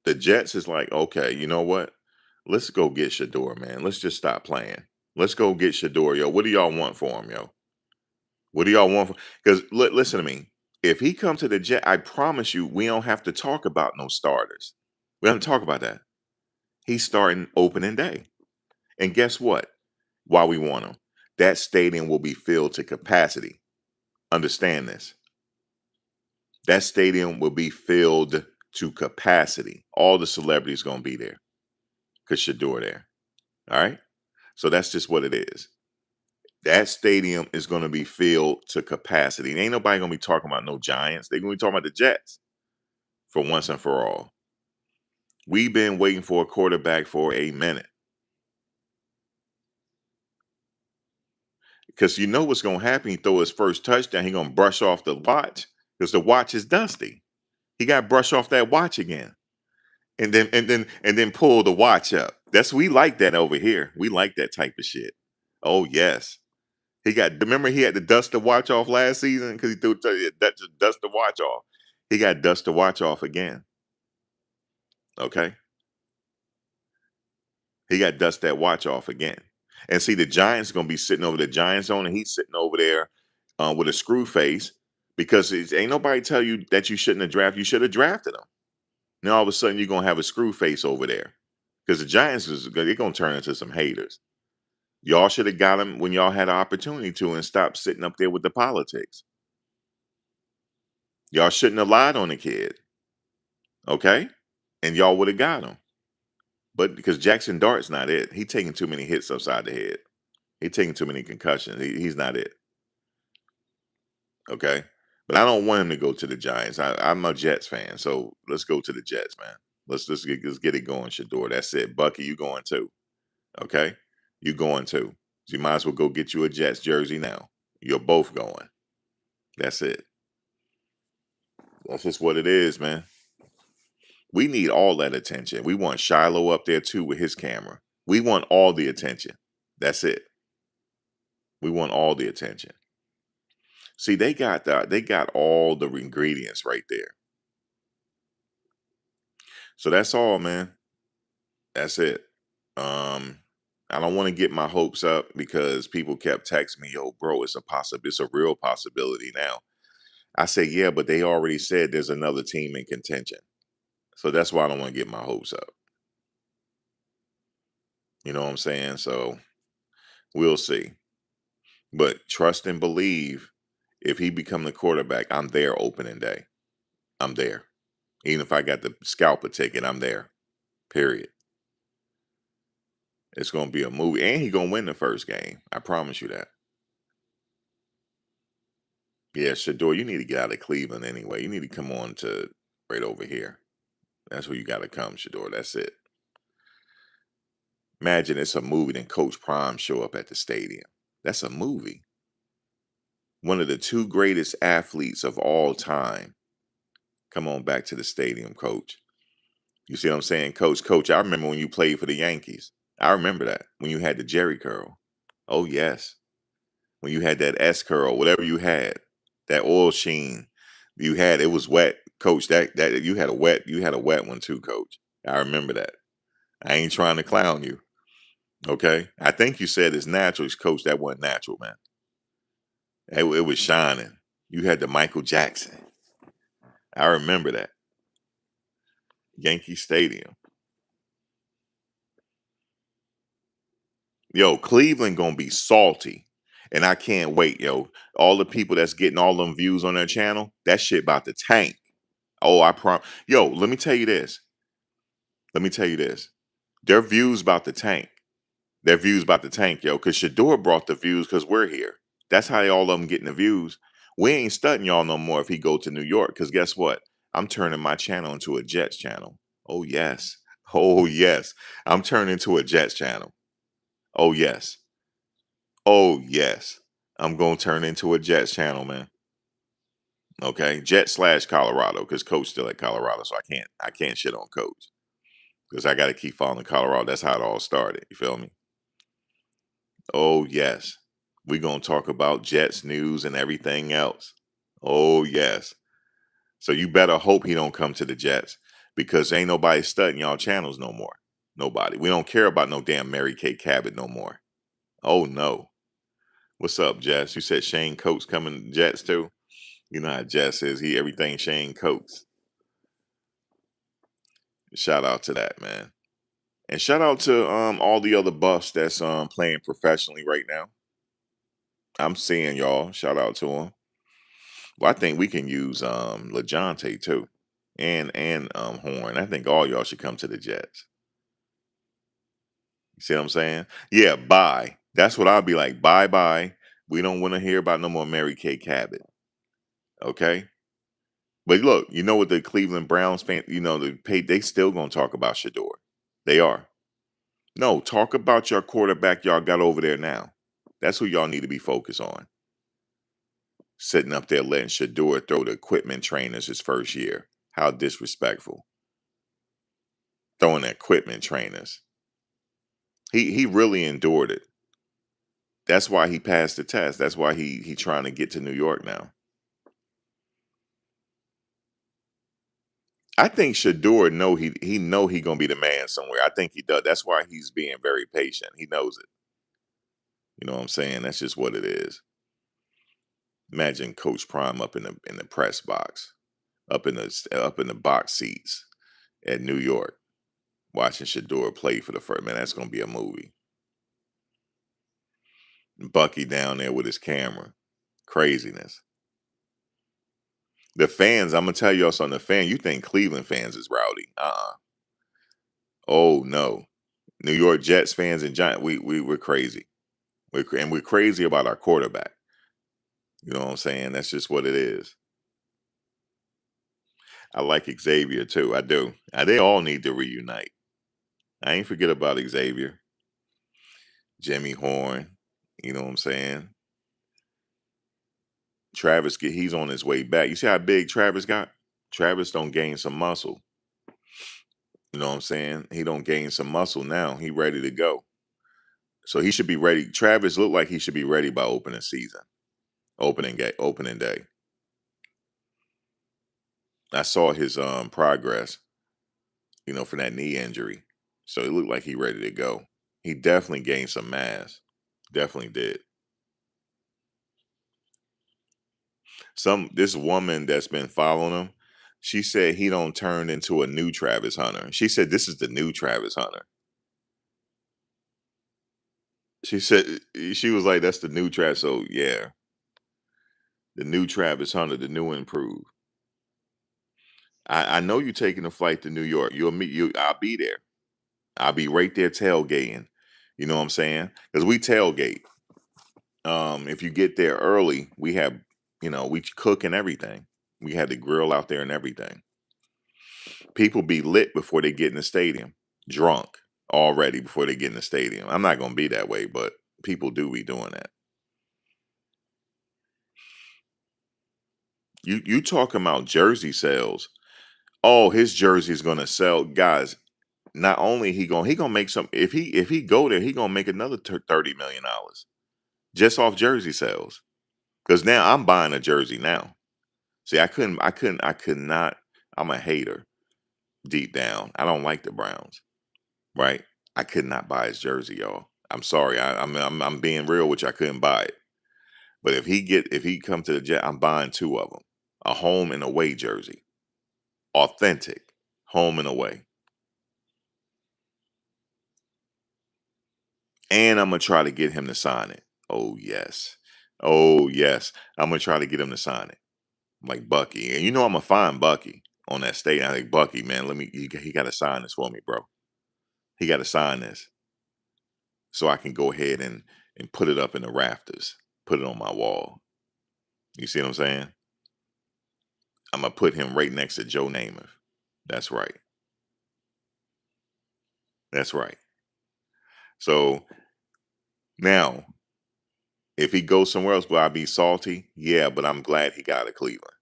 the Jets is like, okay, you know what? Let's go get Shador, man. Let's just stop playing. Let's go get Shador, yo. What do y'all want for him, yo? What do y'all want? Because listen to me. If he comes to the Jet, I promise you, we don't have to talk about no starters. We don't have to talk about that. He's starting opening day. And guess what? Why we want him? That stadium will be filled to capacity. Understand this. That stadium will be filled to capacity. All the celebrities gonna be there because Shador there. All right. So that's just what it is. That stadium is going to be filled to capacity. And ain't nobody going to be talking about no Giants. They're going to be talking about the Jets for once and for all. We've been waiting for a quarterback for a minute because you know what's going to happen. He throw his first touchdown. He going to brush off the watch because the watch is dusty. He got to brush off that watch again, and then pull the watch up. We like that over here. We like that type of shit. Oh yes. Remember he had to dust the watch off last season because he threw that just dust the watch off. He got dust the watch off again. Okay. He got dust that watch off again. And see, the Giants gonna be sitting over the Giants zone, and he's sitting over there with a screw face because ain't nobody tell you that you shouldn't have drafted. You should have drafted him. Now all of a sudden you're gonna have a screw face over there because the Giants they're gonna turn into some haters. Y'all should have got him when y'all had an opportunity to and stop sitting up there with the politics. Y'all shouldn't have lied on the kid. Okay? And y'all would have got him. But because Jackson Dart's not it. He taking too many hits upside the head. He taking too many concussions. He's not it. Okay? But I don't want him to go to the Giants. I'm a Jets fan, so let's go to the Jets, man. Let's get it going, Shador. That's it. Bucky, you going too. Okay? You going too. So you might as well go get you a Jets jersey now. You're both going. That's it. That's just what it is, man. We need all that attention. We want Shiloh up there too with his camera. We want all the attention. That's it. We want all the attention. See, they got all the ingredients right there. So that's all, man. That's it. Um, I don't want to get my hopes up because people kept texting me, "Yo, bro, it's a real possibility now." I say, "Yeah, but they already said there's another team in contention." So that's why I don't want to get my hopes up. You know what I'm saying? So we'll see. But trust and believe if he become the quarterback, I'm there opening day. I'm there. Even if I got the scalper ticket, I'm there. Period. It's gonna be a movie. And he gonna win the first game. I promise you that. Yeah, Shedeur, you need to get out of Cleveland anyway. You need to come on to right over here. That's where you got to come, Shedeur. That's it. Imagine it's a movie, then Coach Prime show up at the stadium. That's a movie. One of the two greatest athletes of all time. Come on back to the stadium, Coach. You see what I'm saying, Coach? Coach, I remember when you played for the Yankees. I remember that when you had the Jerry curl. Oh yes, when you had that S curl, whatever you had, that oil sheen you had, it was wet, Coach. That you had a wet one too, Coach. I remember that. I ain't trying to clown you. Okay, I think you said it's natural, Coach. That wasn't natural, man. It was shining. You had the Michael Jackson. I remember that Yankee Stadium. Yo, Cleveland gonna be salty, and I can't wait, yo. All the people that's getting all them views on their channel, that shit about to tank. Oh, I prom. Yo, let me tell you this. Let me tell you this. Their views about to tank. Their views about to tank, yo. Cause Shador brought the views because we're here. That's how all of them getting the views. We ain't studying y'all no more if he go to New York. Cause guess what? I'm turning my channel into a Jets channel. Oh yes. Oh yes. I'm turning into a Jets channel. Oh yes. Oh yes. I'm gonna turn into a Jets channel, man. Okay. Jet slash Colorado, because Coach still at Colorado, so I can't shit on Coach. Because I gotta keep following Colorado. That's how it all started. You feel me? Oh yes. We're gonna talk about Jets news and everything else. Oh yes. So you better hope he don't come to the Jets because ain't nobody studying y'all channels no more. Nobody. We don't care about no damn Mary Kay Cabot no more. Oh no. What's up, Jets? You said Shane Coates coming to Jets too? You know how Jess is. He everything Shane Coates. Shout out to that, man. And shout out to all the other buffs that's playing professionally right now. I'm seeing y'all. Shout out to them. Well, I think we can use LeJontay too. And Horn. I think all y'all should come to the Jets. You see what I'm saying? Yeah, bye. That's what I'll be like. Bye bye. We don't want to hear about no more Mary Kay Cabot. Okay? But look, you know what the Cleveland Browns fan, they still gonna talk about Shador. They are. No, talk about your quarterback y'all got over there now. That's who y'all need to be focused on. Sitting up there letting Shador throw the equipment trainers his first year. How disrespectful. Throwing equipment trainers. He really endured it. That's why he passed the test. That's why he trying to get to New York now. I think Shador he gonna be the man somewhere. I think he does. That's why he's being very patient. He knows it. You know what I'm saying? That's just what it is. Imagine Coach Prime up in the press box, up in the box seats at New York, watching Shador play for the first. Man, that's gonna be a movie. Bucky down there with his camera, craziness. The fans, I'm gonna tell y'all something. The fan, you think Cleveland fans is rowdy? Oh no, New York Jets fans and Giant, we're crazy. We're crazy about our quarterback. You know what I'm saying? That's just what it is. I like Xavier too. I do. They all need to reunite. I ain't forget about Xavier, Jimmy Horn. You know what I'm saying? He's on his way back. You see how big Travis got? Travis don't gain some muscle. You know what I'm saying? He don't gain some muscle now. He ready to go. So he should be ready. Travis looked like he should be ready by opening season, opening day. I saw his progress, from that knee injury. So it looked like he ready to go. He definitely gained some mass. Definitely did. This woman that's been following him, she said he don't turn into a new Travis Hunter. She said this is the new Travis Hunter. She said she was like, that's the new Travis. So yeah, the new Travis Hunter, the new and improved. I know you taking a flight to New York. You'll meet you. I'll be there. I'll be right there tailgating. You know what I'm saying? Because we tailgate. If you get there early, we have We cook and everything. We had the grill out there and everything. People be lit before they get in the stadium, drunk already before they get in the stadium. I'm not gonna be that way, but people do be doing that. You talking about jersey sales? Oh, his jersey is gonna sell, guys. Not only he gonna make some, if he go there, he gonna make another $30 million just off jersey sales. Because now I'm buying a jersey now. See, I could not. I'm a hater deep down. I don't like the Browns, right? I could not buy his jersey, y'all. I'm sorry. I'm being real with you. I couldn't buy it. But if he come to the Jet, I'm buying two of them. A home and away jersey, authentic home and away, and I'm gonna try to get him to sign it. Oh yes, oh yes. I'm gonna try to get him to sign it, like Bucky. And I'm gonna find Bucky on that state. I think Bucky, man, he got to sign this for me, bro. He got to sign this so I can go ahead and put it up in the rafters, put it on my wall. You see what I'm saying? I'm gonna put him right next to Joe Namath. That's right. That's right. So now, if he goes somewhere else, will I be salty? Yeah, but I'm glad he got to Cleveland.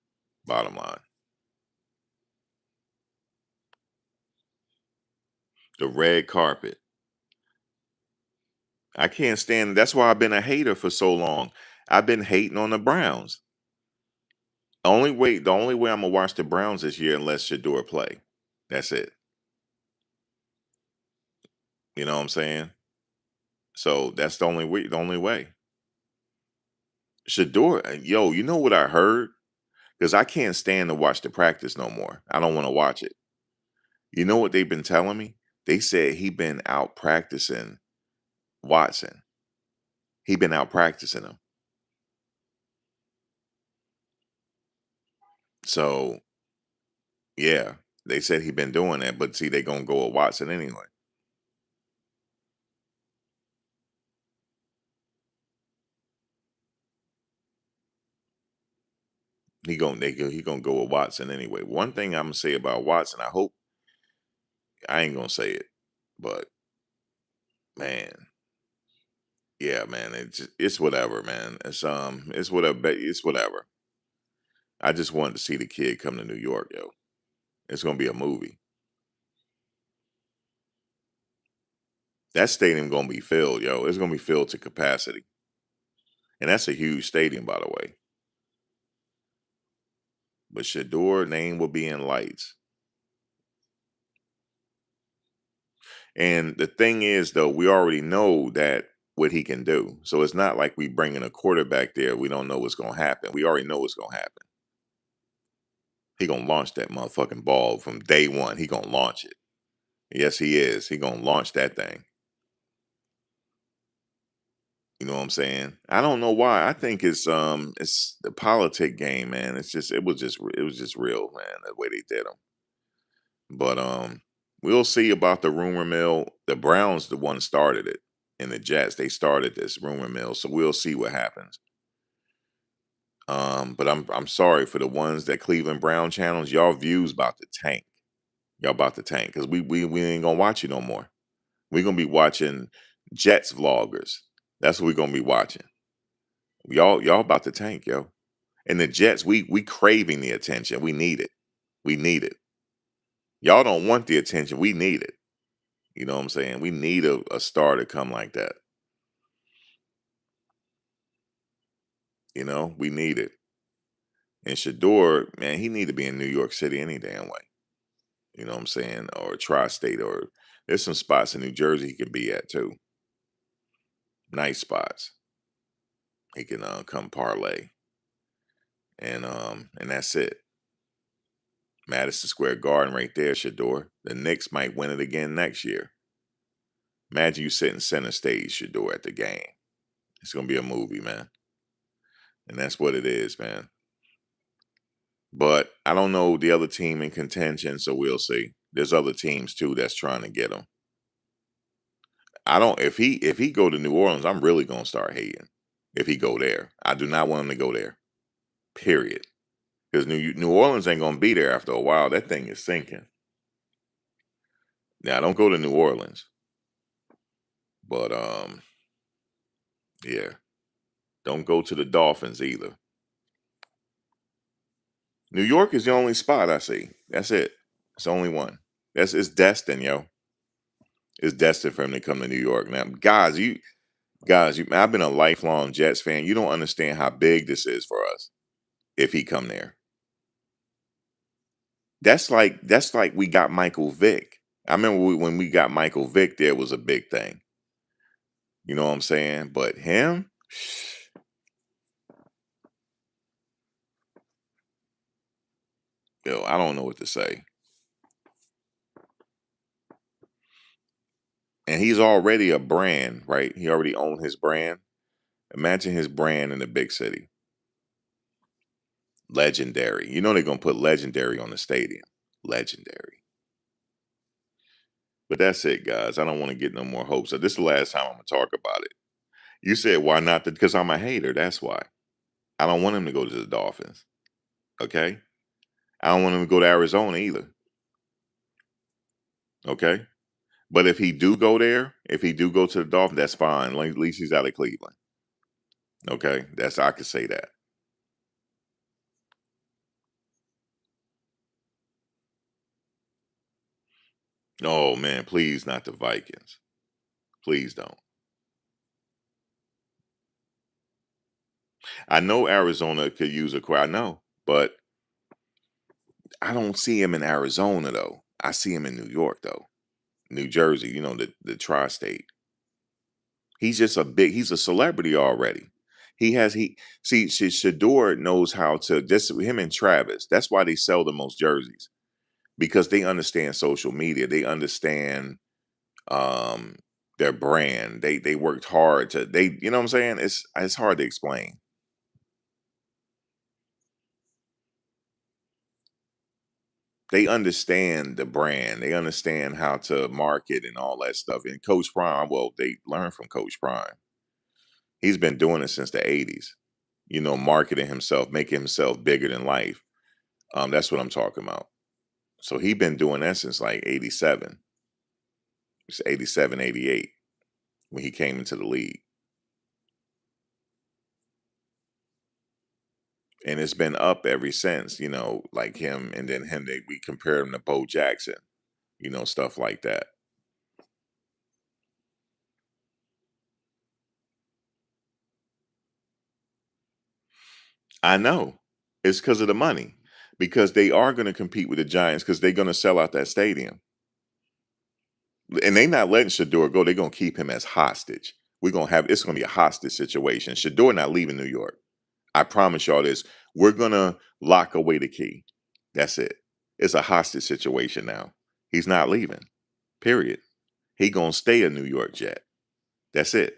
Bottom line, the red carpet. I can't stand. That's why I've been a hater for so long. I've been hating on the Browns. The only way I'm gonna watch the Browns this year unless Shedeur play. That's it. You know what I'm saying? So that's the only way. The only way. Shedeur, yo, you know what I heard? Because I can't stand to watch the practice no more. I don't want to watch it. You know what they've been telling me? They said he been out practicing Watson. He been out practicing him. So yeah, they said he been doing that. But see, they gonna go with Watson anyway. He gonna go with Watson anyway. One thing I'm gonna say about Watson, I hope I ain't gonna say it, but man, yeah, man, it's whatever, man. It's whatever. It's whatever. I just wanted to see the kid come to New York, yo. It's gonna be a movie. That stadium gonna be filled, yo. It's gonna be filled to capacity, and that's a huge stadium, by the way. But Shador name will be in lights. And the thing is, though, we already know that what he can do. So it's not like we bringing a quarterback there. We don't know what's gonna happen. We already know what's gonna happen. He gonna launch that motherfucking ball from day one. He gonna launch it. Yes, he is. He gonna launch that thing. You know what I'm saying? I don't know why. I think it's the politic game, man. It was just real, man. The way they did him. But we'll see about the rumor mill. The Browns, the one started it, and the Jets they started this rumor mill. So we'll see what happens. But I'm sorry for the ones that Cleveland Brown channels. Y'all views about to tank. Y'all about to tank because we ain't gonna watch you no more. We're gonna be watching Jets vloggers. That's what we're gonna be watching. Y'all about to tank, yo. And the Jets, we craving the attention. We need it. We need it. Y'all don't want the attention. We need it. You know what I'm saying? We need a star to come like that. We need it. And Shador, man, he need to be in New York City any damn way. You know what I'm saying? Or tri-state, or there's some spots in New Jersey he could be at too. Nice spots. He can come parlay. And that's it. Madison Square Garden right there, Shador. The Knicks might win it again next year. Imagine you sitting center stage, Shador, at the game. It's gonna be a movie, man. And that's what it is, man. But I don't know the other team in contention, so we'll see. There's other teams too that's trying to get him. I don't if he go to New Orleans, I'm really gonna start hating. If he go there, I do not want him to go there. Period. Because New Orleans ain't gonna be there after a while. That thing is sinking. Now, don't go to New Orleans, but yeah, don't go to the Dolphins either. New York is the only spot I see. That's it. It's the only one. It's destined, yo. It's destined for him to come to New York. Now, I've been a lifelong Jets fan. You don't understand how big this is for us if he come there. That's like we got Michael Vick. I remember when we got Michael Vick, there was a big thing. You know what I'm saying? But him, yo, I don't know what to say. And he's already a brand, right? He already owned his brand. Imagine his brand in a big city. Legendary. You know they're gonna put legendary on the stadium. Legendary. But that's it, guys. I don't want to get no more hopes. So this is the last time I'm gonna talk about it. You said why not? Because I'm a hater. That's why. I don't want him to go to the Dolphins. Okay. I don't want him to go to Arizona either. Okay. But if he do go there, if he do go to the Dolphins, that's fine. Like, at least he's out of Cleveland. Okay. I could say that. Oh man, please not the Vikings. Please don't. I know Arizona could use a crowd. I know, but I don't see him in Arizona though. I see him in New York though. New Jersey, the tri-state. He's a celebrity already. Shedeur knows how to, just him and Travis. That's why they sell the most jerseys, because they understand social media. They understand um their brand. They worked hard you know what I'm saying? It's hard to explain. They understand the brand. They understand how to market and all that stuff. And Coach Prime, well, they learned from Coach Prime. He's been doing it since the 80s, marketing himself, making himself bigger than life. That's what I'm talking about. So he been doing that since like 87. It's 87, 88 when he came into the league. And it's been up ever since, like him, and then we compare him to Bo Jackson, stuff like that. I know. It's because of the money. Because they are going to compete with the Giants because they're going to sell out that stadium. And they not letting Shedeur go. They're going to keep him as hostage. It's going to be a hostage situation. Shedeur not leaving New York. I promise y'all this. We're going to lock away the key. That's it. It's a hostage situation now. He's not leaving. Period. He going to stay a New York Jet. That's it.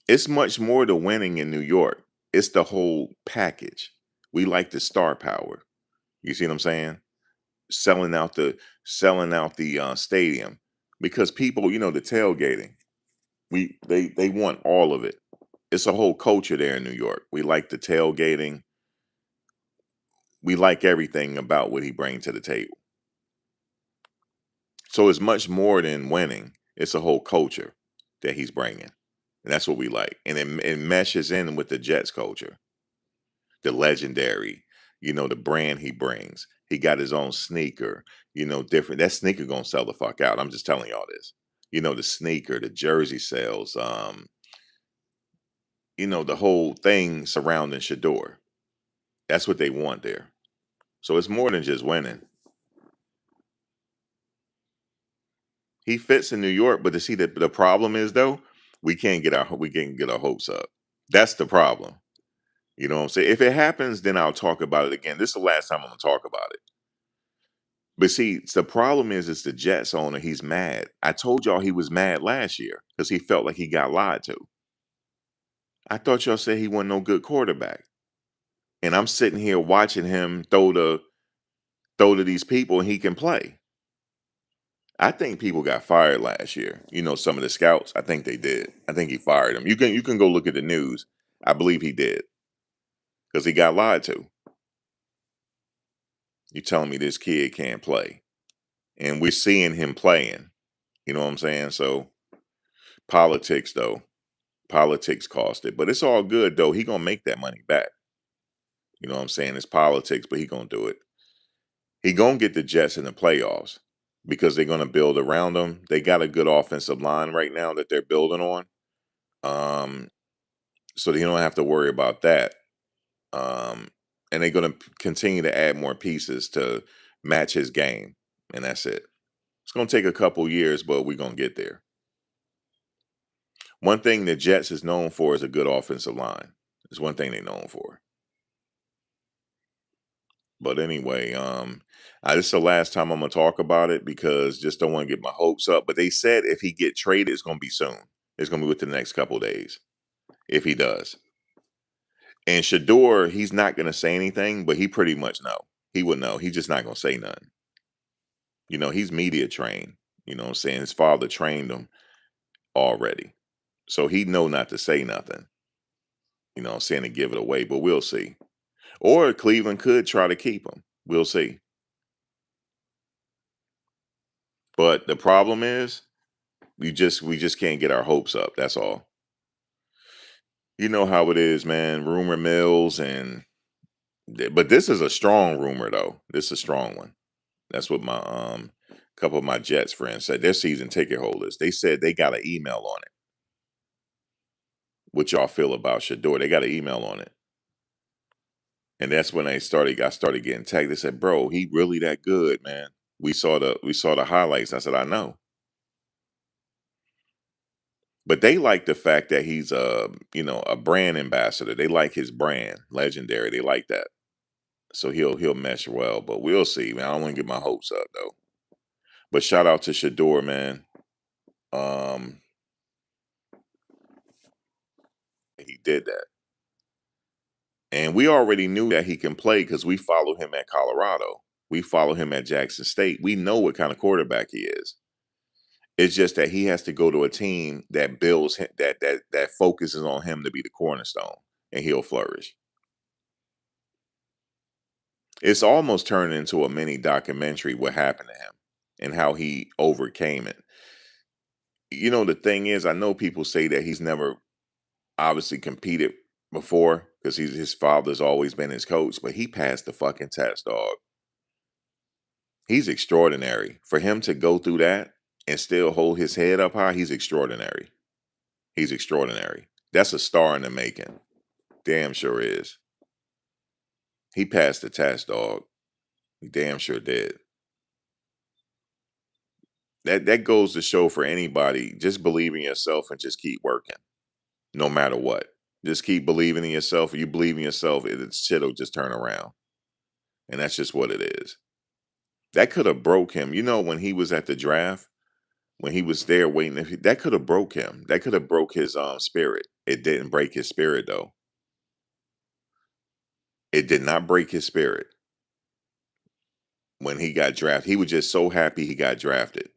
It's much more to winning in New York. It's the whole package. We like the star power. You see what I'm saying? Selling out the stadium, because people, the tailgating. They want all of it. It's a whole culture there in New York. We like the tailgating. We like everything about what he brings to the table. So it's much more than winning. It's a whole culture that he's bringing, and that's what we like. And it meshes in with the Jets culture, the legendary, the brand he brings. He got his own sneaker, different. That sneaker gonna sell the fuck out. I'm just telling y'all this. The sneaker, the jersey sales, the whole thing surrounding Shador. That's what they want there. So it's more than just winning. He fits in New York, but to see that the problem is though, we can't get our hopes up. That's the problem. You know what I'm saying? If it happens, then I'll talk about it again. This is the last time I'm gonna talk about it. But see, the problem is it's the Jets owner. He's mad. I told y'all he was mad last year because he felt like he got lied to. I thought y'all said he wasn't no good quarterback. And I'm sitting here watching him throw to these people and he can play. I think people got fired last year. Some of the scouts. I think they did. I think he fired him. You can go look at the news. I believe he did. because he got lied to. You telling me this kid can't play, and we're seeing him playing. You know what I'm saying? So politics, though, politics cost it, but it's all good though. He gonna make that money back. You know what I'm saying? It's politics, but he gonna do it. He gonna get the Jets in the playoffs because they're gonna build around him. They got a good offensive line right now that they're building on. Um, so he don't have to worry about that. Um, and they're gonna continue to add more pieces to match his game, and that's it. It's gonna take a couple years, but we're gonna get there. One thing the Jets is known for is a good offensive line. It's one thing they're known for. But anyway, this is the last time I'm gonna talk about it because just don't want to get my hopes up. But they said if he get traded, it's gonna be soon. It's gonna be within the next couple days if he does. And Shedeur, he's not gonna say anything, but he pretty much know. He would know. He's just not gonna say nothing. You know, he's media trained. You know what I'm saying? His father trained him already. So he know not to say nothing. You know what I'm saying, to give it away, but we'll see. Or Cleveland could try to keep him. We'll see. But the problem is we just can't get our hopes up. That's all. You know how it is, man. Rumor mills but this is a strong rumor though. This is a strong one. That's what my couple of my Jets friends said. They're season ticket holders. They said they got an email on it. What y'all feel about Shador? They got an email on it. And that's when I started getting tagged. They said, "Bro, he really that good, man." We saw the highlights. I said, "I know." But they like the fact that he's a brand ambassador. They like his brand, legendary. They like that. So he'll mesh well, but we'll see, man. I don't want to get my hopes up though. But shout out to Shador, man. Um, he did that. And we already knew that he can play because we follow him at Colorado. We follow him at Jackson State. We know what kind of quarterback he is. It's just that he has to go to a team that builds him, that focuses on him to be the cornerstone, and he'll flourish. It's almost turned into a mini documentary what happened to him and how he overcame it. You know, the thing is, I know people say that he's never obviously competed before because his father's always been his coach, but he passed the fucking test, dog. He's extraordinary. For him to go through that and still hold his head up high, he's extraordinary. He's extraordinary. That's a star in the making. Damn sure is. He passed the test, dog. He damn sure did. That goes to show for anybody, just believe in yourself and just keep working, no matter what. Just keep believing in yourself. If you believe in yourself, shit'll just turn around. And that's just what it is. That could have broke him. You know, when he was at the draft, when he was there waiting, that could have broke him. That could have broke his spirit. It didn't break his spirit though. It did not break his spirit when he got drafted. He was just so happy he got drafted.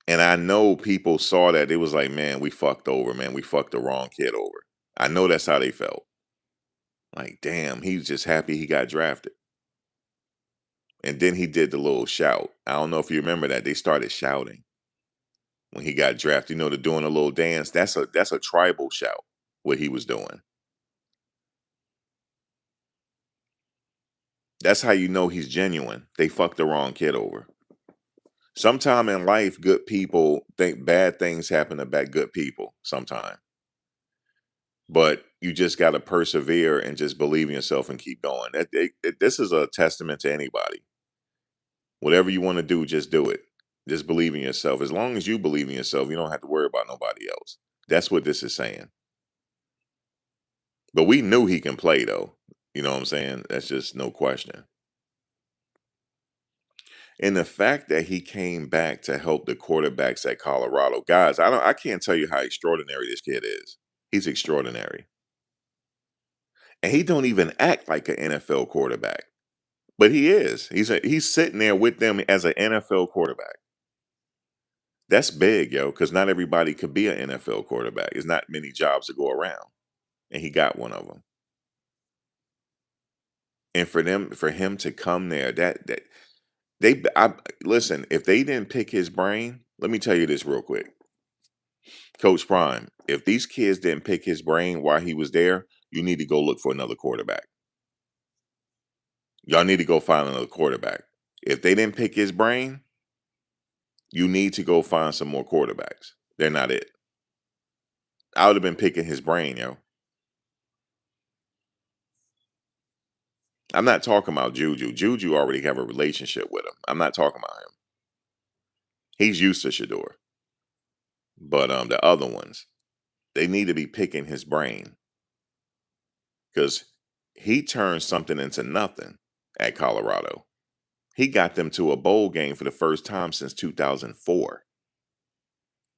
And I know people saw that. It was like, man, we fucked over, man. We fucked the wrong kid over. I know that's how they felt. Like, damn, he was just happy he got drafted. And then he did the little shout. I don't know if you remember that. They started shouting when he got drafted. You know, they're doing a little dance. That's a tribal shout, what he was doing. That's how you know he's genuine. They fucked the wrong kid over. Sometime in life, good people think bad things happen to bad good people sometime. But you just got to persevere and just believe in yourself and keep going. This is a testament to anybody. Whatever you want to do, just do it. Just believe in yourself. As long as you believe in yourself, you don't have to worry about nobody else. That's what this is saying. But we knew he can play though. You know what I'm saying? That's just no question. And the fact that he came back to help the quarterbacks at Colorado, guys, I can't tell you how extraordinary this kid is. He's extraordinary. And he don't even act like an NFL quarterback. But he is. He's sitting there with them as an NFL quarterback. That's big, yo, because not everybody could be an NFL quarterback. There's not many jobs to go around. And he got one of them. And for him to come there, that listen, if they didn't pick his brain, let me tell you this real quick. Coach Prime, if these kids didn't pick his brain while he was there, you need to go look for another quarterback. Y'all need to go find another quarterback. If they didn't pick his brain, you need to go find some more quarterbacks. They're not it. I would have been picking his brain, yo. I'm not talking about Juju. Juju already have a relationship with him. I'm not talking about him. He's used to Shedeur. But the other ones, they need to be picking his brain because he turned something into nothing at Colorado. He got them to a bowl game for the first time since 2004.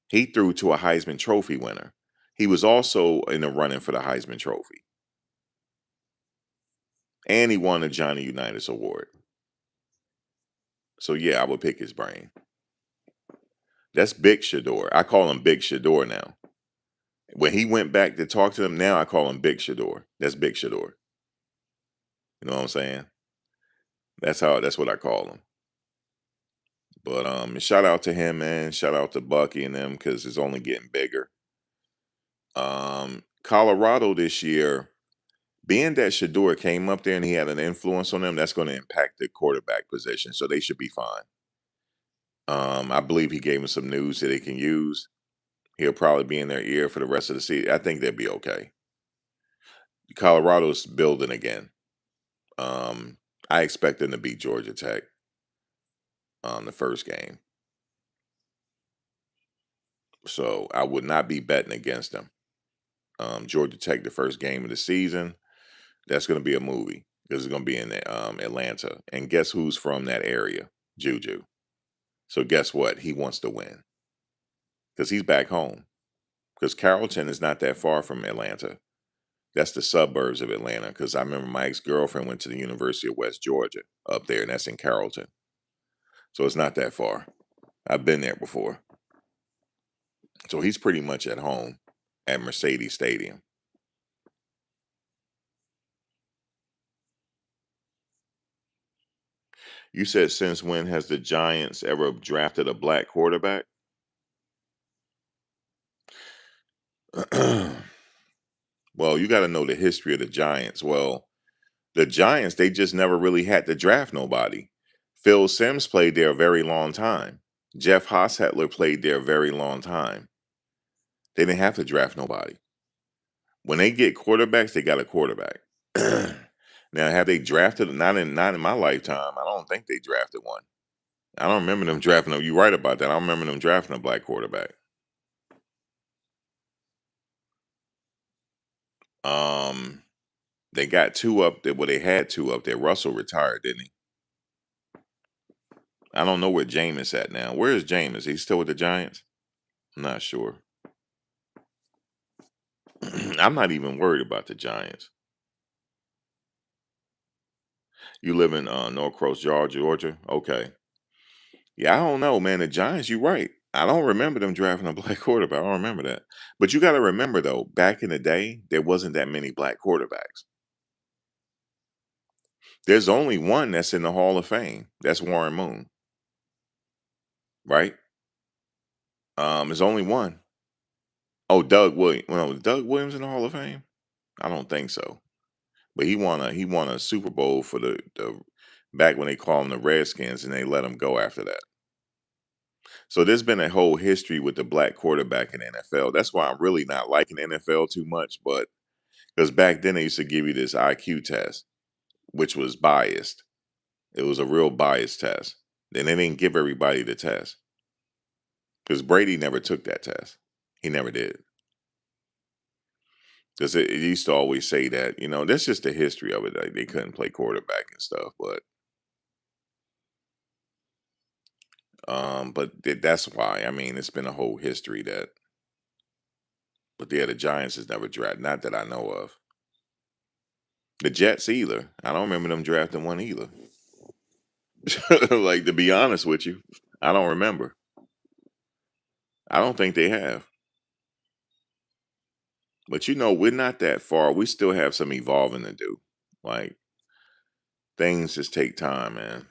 He threw to a Heisman Trophy winner. He was also in the running for the Heisman Trophy. And he won the Johnny Unitas Award. So yeah, I would pick his brain. That's Big Shedeur. I call him Big Shedeur now. When he went back to talk to them, now I call him Big Shedeur. That's Big Shedeur. You know what I'm saying? That's what I call him. But shout out to him, man. Shout out to Bucky and them because it's only getting bigger. Colorado this year, being that Shedeur came up there and he had an influence on them, that's going to impact the quarterback position. So they should be fine. I believe he gave them some news that they can use. He'll probably be in their ear for the rest of the season. I think they'll be okay. Colorado's building again. Um, I expect them to beat Georgia Tech on the first game. So I would not be betting against them. Georgia Tech, the first game of the season, that's going to be a movie because it's going to be in Atlanta. And guess who's from that area? Juju. So guess what? He wants to win because he's back home. Because Carrollton is not that far from Atlanta. That's the suburbs of Atlanta. Because I remember my ex-girlfriend went to the University of West Georgia up there, and that's in Carrollton. So it's not that far. I've been there before. So he's pretty much at home at Mercedes Stadium. You said since when has the Giants ever drafted a black quarterback? Well, you got to know the history of the Giants. Well, the Giants, they just never really had to draft nobody. Phil Simms played there a very long time. Jeff Hostetler played there a very long time. They didn't have to draft nobody. When they get quarterbacks, they got a quarterback. Now, have they drafted? Not in my lifetime. I don't think they drafted one. I don't remember them drafting them. You're right about that. I don't remember them drafting a black quarterback. Um, they got two up there. Well, they had two up there. Russell retired, didn't he? I don't know where Jameis at now. Where is Jameis? He's still with the Giants? I'm not sure. I'm not even worried about the Giants. You live in Norcross, Georgia? Okay. Yeah, I don't know, man. The Giants, you're right. I don't remember them drafting a black quarterback. I don't remember that. But you got to remember, though, back in the day, there wasn't that many black quarterbacks. There's only one that's in the Hall of Fame. That's Warren Moon, right? There's only one. Oh, Doug Williams. Well, was Doug Williams in the Hall of Fame? I don't think so. But he won a Super Bowl for the back when they called them the Redskins and they let him go after that. So there's been a whole history with the black quarterback in the NFL. That's why I'm really not liking the NFL too much, but because back then they used to give you this IQ test, which was biased. It was a real biased test. Then they didn't give everybody the test because Brady never took that test. He never did. Because it used to always say that, that's just the history of it. Like they couldn't play quarterback and stuff, that's why. I mean, it's been a whole history that. But yeah, the Giants has never drafted, not that I know of. The Jets either. I don't remember them drafting one either. Like to be honest with you, I don't remember. I don't think they have. But we're not that far. We still have some evolving to do. Like Things just take time, man.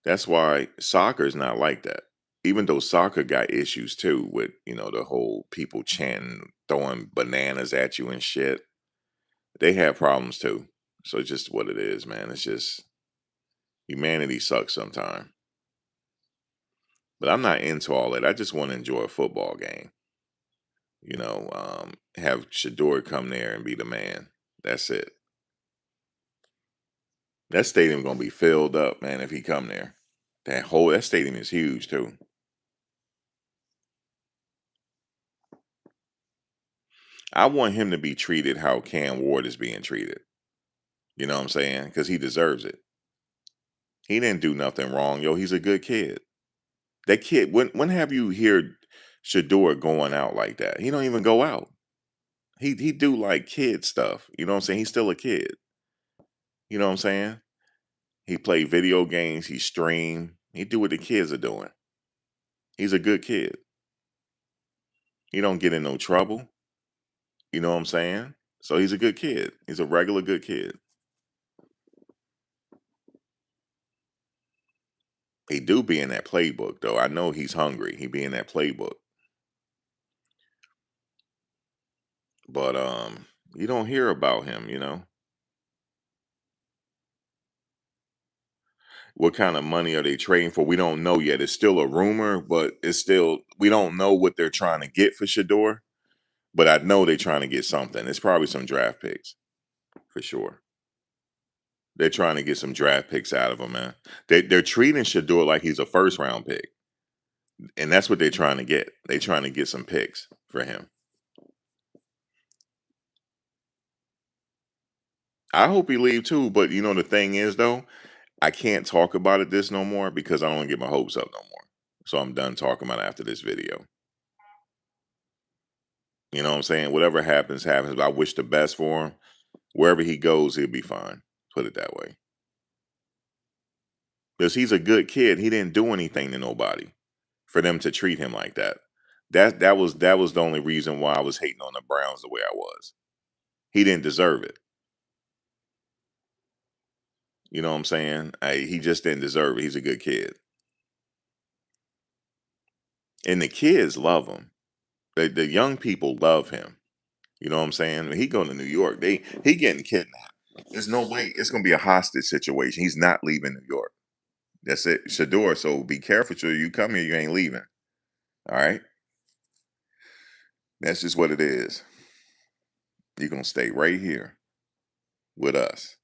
That's why soccer is not like that. Even though soccer got issues too with, the whole people chanting, throwing bananas at you and shit. They have problems too. So it's just what it is, man. It's just humanity sucks sometimes. But I'm not into all that. I just want to enjoy a football game. Have Shedeur come there and be the man. That's it. That stadium gonna be filled up, man, if he come there. That stadium is huge too. I want him to be treated how Cam Ward is being treated. You know what I'm saying? Because he deserves it. He didn't do nothing wrong, yo. He's a good kid. That kid. When have you heard Shador going out like that? He don't even go out. He do like kid stuff. You know what I'm saying? He's still a kid. You know what I'm saying? He play video games. He stream. He do what the kids are doing. He's a good kid. He don't get in no trouble. You know what I'm saying? So he's a good kid. He's a regular good kid. He do be in that playbook though. I know he's hungry. He be in that playbook. But you don't hear about him. What kind of money are they trading for? We don't know yet. It's still a rumor, but it's still we don't know what they're trying to get for Shador. But I know they're trying to get something. It's probably some draft picks for sure. They're trying to get some draft picks out of him, man. They're treating Shador like he's a first round pick, and that's what they're trying to get. They're trying to get some picks for him. I hope he leave too, but the thing is though, I can't talk about it this no more because I don't wanna get my hopes up no more. So I'm done talking about it after this video. You know what I'm saying? Whatever happens, happens. But I wish the best for him. Wherever he goes, he'll be fine. Put it that way. Because he's a good kid. He didn't do anything to nobody for them to treat him like that. That was the only reason why I was hating on the Browns the way I was. He didn't deserve it. You know what I'm saying? He just didn't deserve it. He's a good kid. And the kids love him. The young people love him. You know what I'm saying? When he going to New York, he getting kidnapped. There's no way it's gonna be a hostage situation. He's not leaving New York. That's it, Shador. So be careful, Shador. You come here, you ain't leaving. All right, that's just what it is. You're gonna stay right here with us.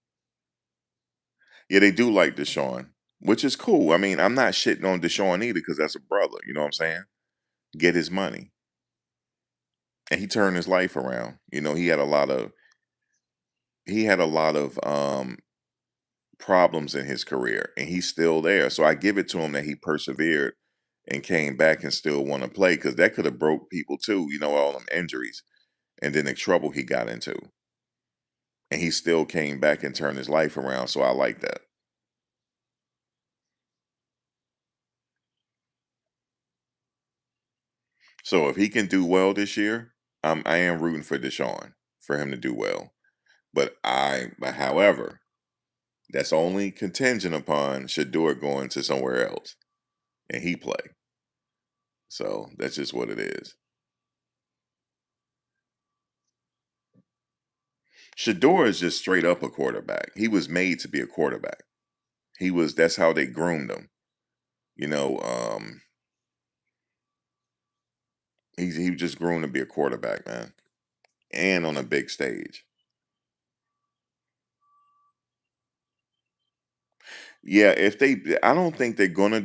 Yeah, they do like Deshaun, which is cool. I mean, I'm not shitting on Deshaun either because that's a brother. You know what I'm saying? Get his money, and he turned his life around. He had a lot of problems in his career, and he's still there. So I give it to him that he persevered and came back and still want to play because that could have broke people too. All them injuries and then the trouble he got into, and he still came back and turned his life around. So I like that. So if he can do well this year, I am rooting for Deshaun for him to do well. But however, that's only contingent upon Shador going to somewhere else and he play. So that's just what it is. Shador is just straight up a quarterback. He was made to be a quarterback. That's how they groomed him. You know, he was just groomed to be a quarterback, man. And on a big stage. Yeah, if they I don't think they're going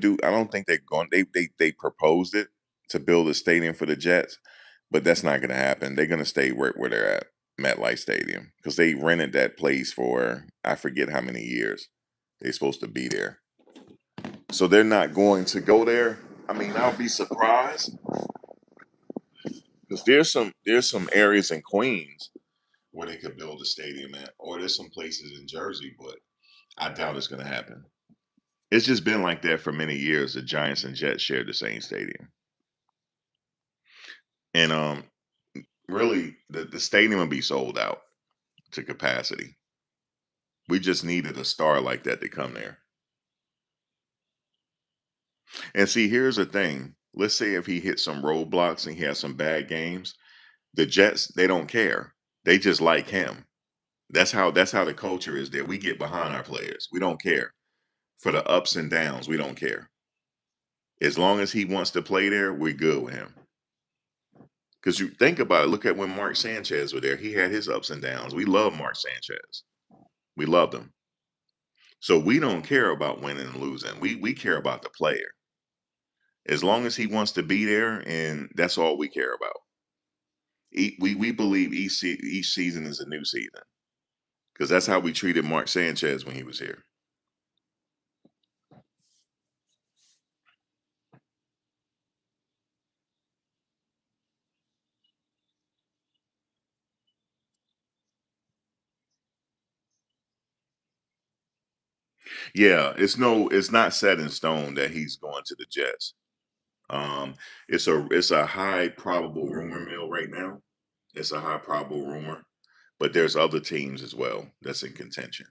they proposed it to build a stadium for the Jets, but that's not gonna happen. They're gonna stay where they're at, MetLife Stadium, because they rented that place for I forget how many years they're supposed to be there. So they're not going to go there. I mean, I'll be surprised because there's some areas in Queens where they could build a stadium at, or there's some places in Jersey, but I doubt it's gonna happen. It's just been like that for many years. The Giants and Jets share the same stadium, and really the stadium will be sold out to capacity. We just needed a star like that to come there. And see, here's the thing. Let's say if he hits some roadblocks and he has some bad games, the Jets, they don't care. They just like him. That's how the culture is there. We get behind our players. We don't care. For the ups and downs, we don't care. As long as he wants to play there, we're good with him. Because you think about it, look at when Mark Sanchez was there. He had his ups and downs. We love Mark Sanchez. We loved him. So we don't care about winning and losing. We care about the player. As long as he wants to be there, and that's all we care about. We believe each season is a new season because that's how we treated Mark Sanchez when he was here. Yeah, it's not set in stone that he's going to the Jets. Um, it's a high probable rumor mill right now. It's a high probable rumor, but there's other teams as well that's in contention.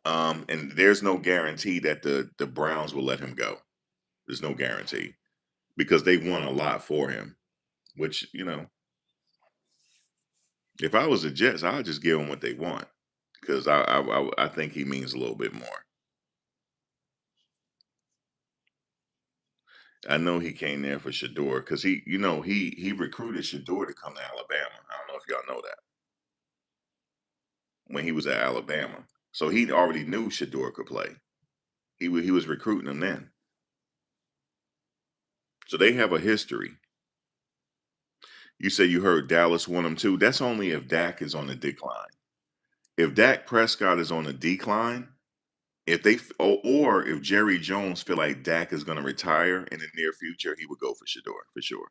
And there's no guarantee that the Browns will let him go. There's no guarantee because they won a lot for him. Which if I was the Jets, I'd just give them what they want because I think he means a little bit more. I know he came there for Shedeur because he recruited Shedeur to come to Alabama. I don't know if y'all know that when he was at Alabama, so he already knew Shedeur could play. He was recruiting him then, so they have a history. You say you heard Dallas want him too. That's only if Dak is on the decline. If Dak Prescott is on the decline, if they or if Jerry Jones feel like Dak is going to retire in the near future, he would go for Shedeur for sure.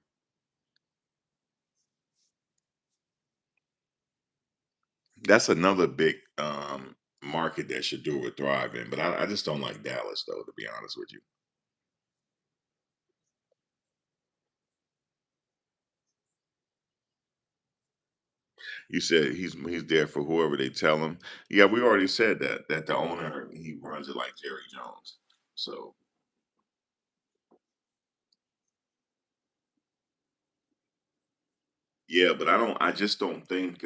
That's another big market that Shedeur would thrive in. But I just don't like Dallas though, to be honest with you. You said he's there for whoever they tell him. Yeah, we already said that the owner he runs it like Jerry Jones. So yeah, but I just don't think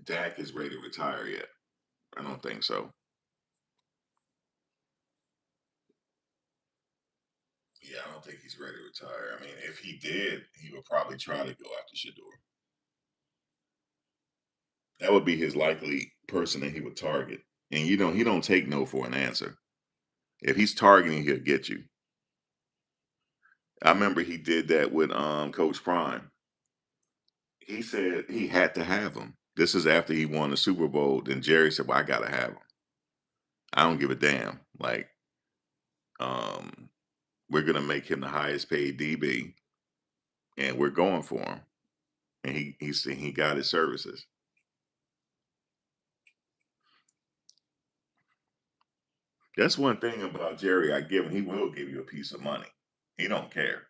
Dak is ready to retire yet. I don't think so. Yeah, I don't think he's ready to retire. I mean, if he did, he would probably try to go after Shador. That would be his likely person that he would target. And he don't take no for an answer. If he's targeting, he'll get you. I remember he did that with Coach Prime. He said he had to have him. This is after he won the Super Bowl. Then Jerry said, "Well, I gotta have him. I don't give a damn. Like, um, we're gonna make him the highest paid DB, and we're going for him." And he got his services. That's one thing about Jerry. I give him. He will give you a piece of money. He don't care.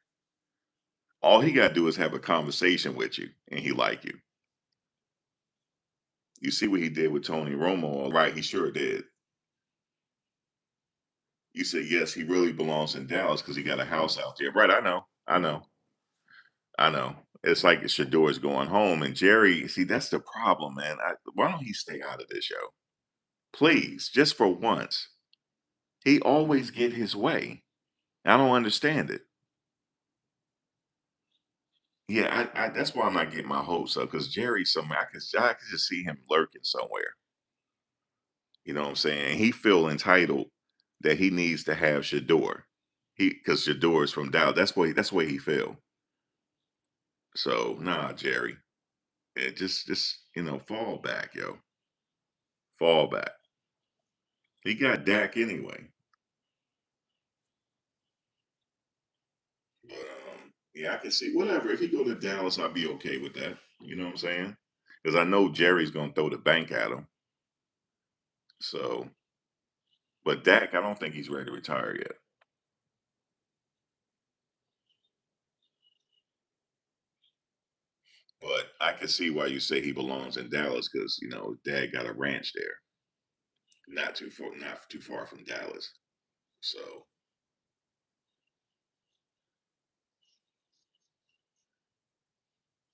All he got to do is have a conversation with you, and he like you. You see what he did with Tony Romo, right? He sure did. You said yes, he really belongs in Dallas because he got a house out there, right? I know. It's like Shador's going home, and Jerry. See, that's the problem, man. Why don't he stay out of this show, please? Just for once, he always get his way. I don't understand it. Yeah, that's why I'm not getting my hopes up because Jerry, I could just see him lurking somewhere. You know what I'm saying? He feel entitled that he needs to have Shador. Because Shador is from Dallas. That's the way he feel. So nah, Jerry. Just fall back, yo. Fall back. He got Dak anyway. But yeah, I can see whatever. If he go to Dallas, I'll be okay with that. You know what I'm saying? Because I know Jerry's gonna throw the bank at him. So, but Dak, I don't think he's ready to retire yet. But I can see why you say he belongs in Dallas because Dad got a ranch there, not too far from Dallas. So,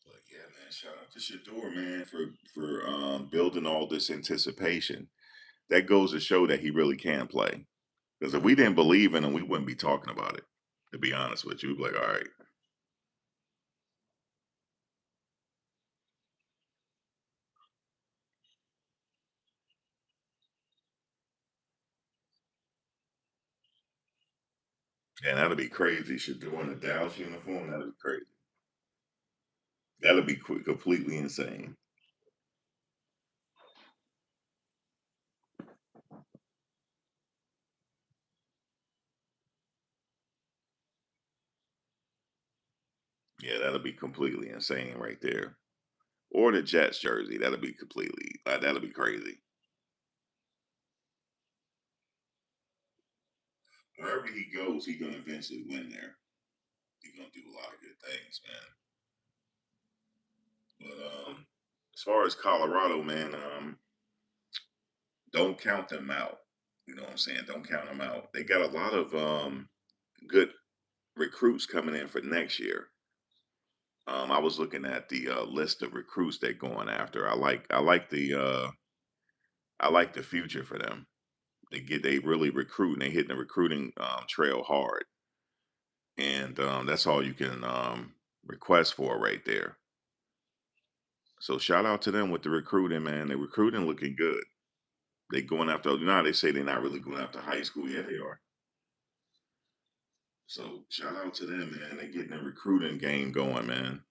but yeah, man, shout out to Shedeur, man, for building all this anticipation. That goes to show that he really can play. Because if we didn't believe in him, we wouldn't be talking about it. To be honest with you, we'd be like, all right, and that'll be crazy. Shedeur in a Dallas uniform, that'll be crazy. That'll be completely insane. Yeah, that'll be completely insane right there. Or the Jets jersey, that'll be crazy. Wherever he goes, he's gonna eventually win there. He's gonna do a lot of good things, man. But as far as Colorado, man, don't count them out. You know what I'm saying? Don't count them out. They got a lot of good recruits coming in for next year. I was looking at the list of recruits they're going after. I like the future for them. They really recruit and they hitting the recruiting trail hard, and that's all you can request for right there. So shout out to them with the recruiting, man. The recruiting looking good. They going after how they say they're not really going after high school. Yeah, they are. So shout out to them, man. They getting the recruiting game going, man.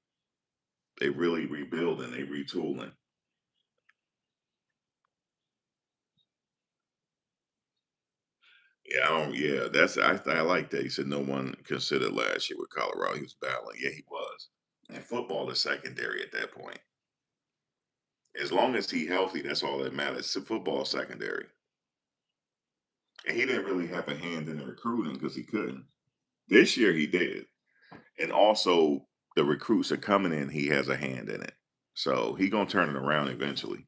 They really rebuilding, they retooling. Yeah, I don't. Yeah, I like that. He said no one considered last year with Colorado. He was battling. Yeah, he was. And football is secondary at that point. As long as he healthy, that's all that matters. Football secondary. And he didn't really have a hand in the recruiting because he couldn't. This year he did. And also the recruits are coming in, he has a hand in it. So he gonna turn it around eventually.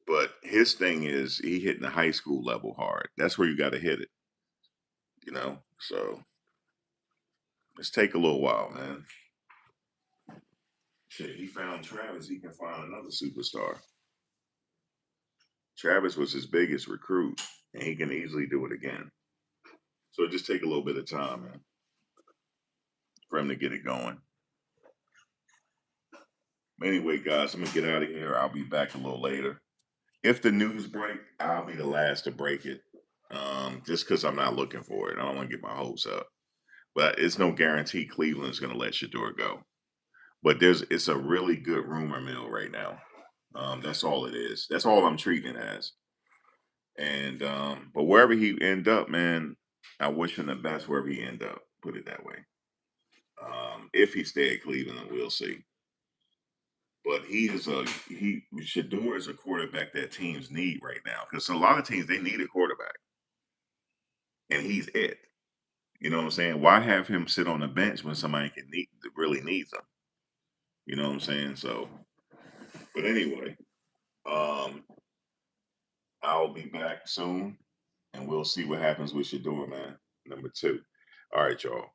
But his thing is he hitting the high school level hard. That's where you gotta hit it. So it's take a little while, man. Shit, he found Travis, he can find another superstar. Travis was his biggest recruit, and he can easily do it again. So it just take a little bit of time, man, for him to get it going. Anyway, guys, I'm gonna get out of here. I'll be back a little later. If the news break, I'll be the last to break it. Just because I'm not looking for it. I don't want to get my hopes up. But it's no guarantee Cleveland's gonna let Shedeur go. But it's a really good rumor mill right now. That's all it is. That's all I'm treating it as. And but wherever he end up, man, I wish him the best wherever he end up. Put it that way. If he stay at Cleveland, we'll see. But he Shador is a quarterback that teams need right now because a lot of teams they need a quarterback, and he's it. You know what I'm saying? Why have him sit on the bench when somebody really needs him? You know what I'm saying? So, but anyway, um, I'll be back soon, and we'll see what happens with Shador, man. Number two. All right, y'all.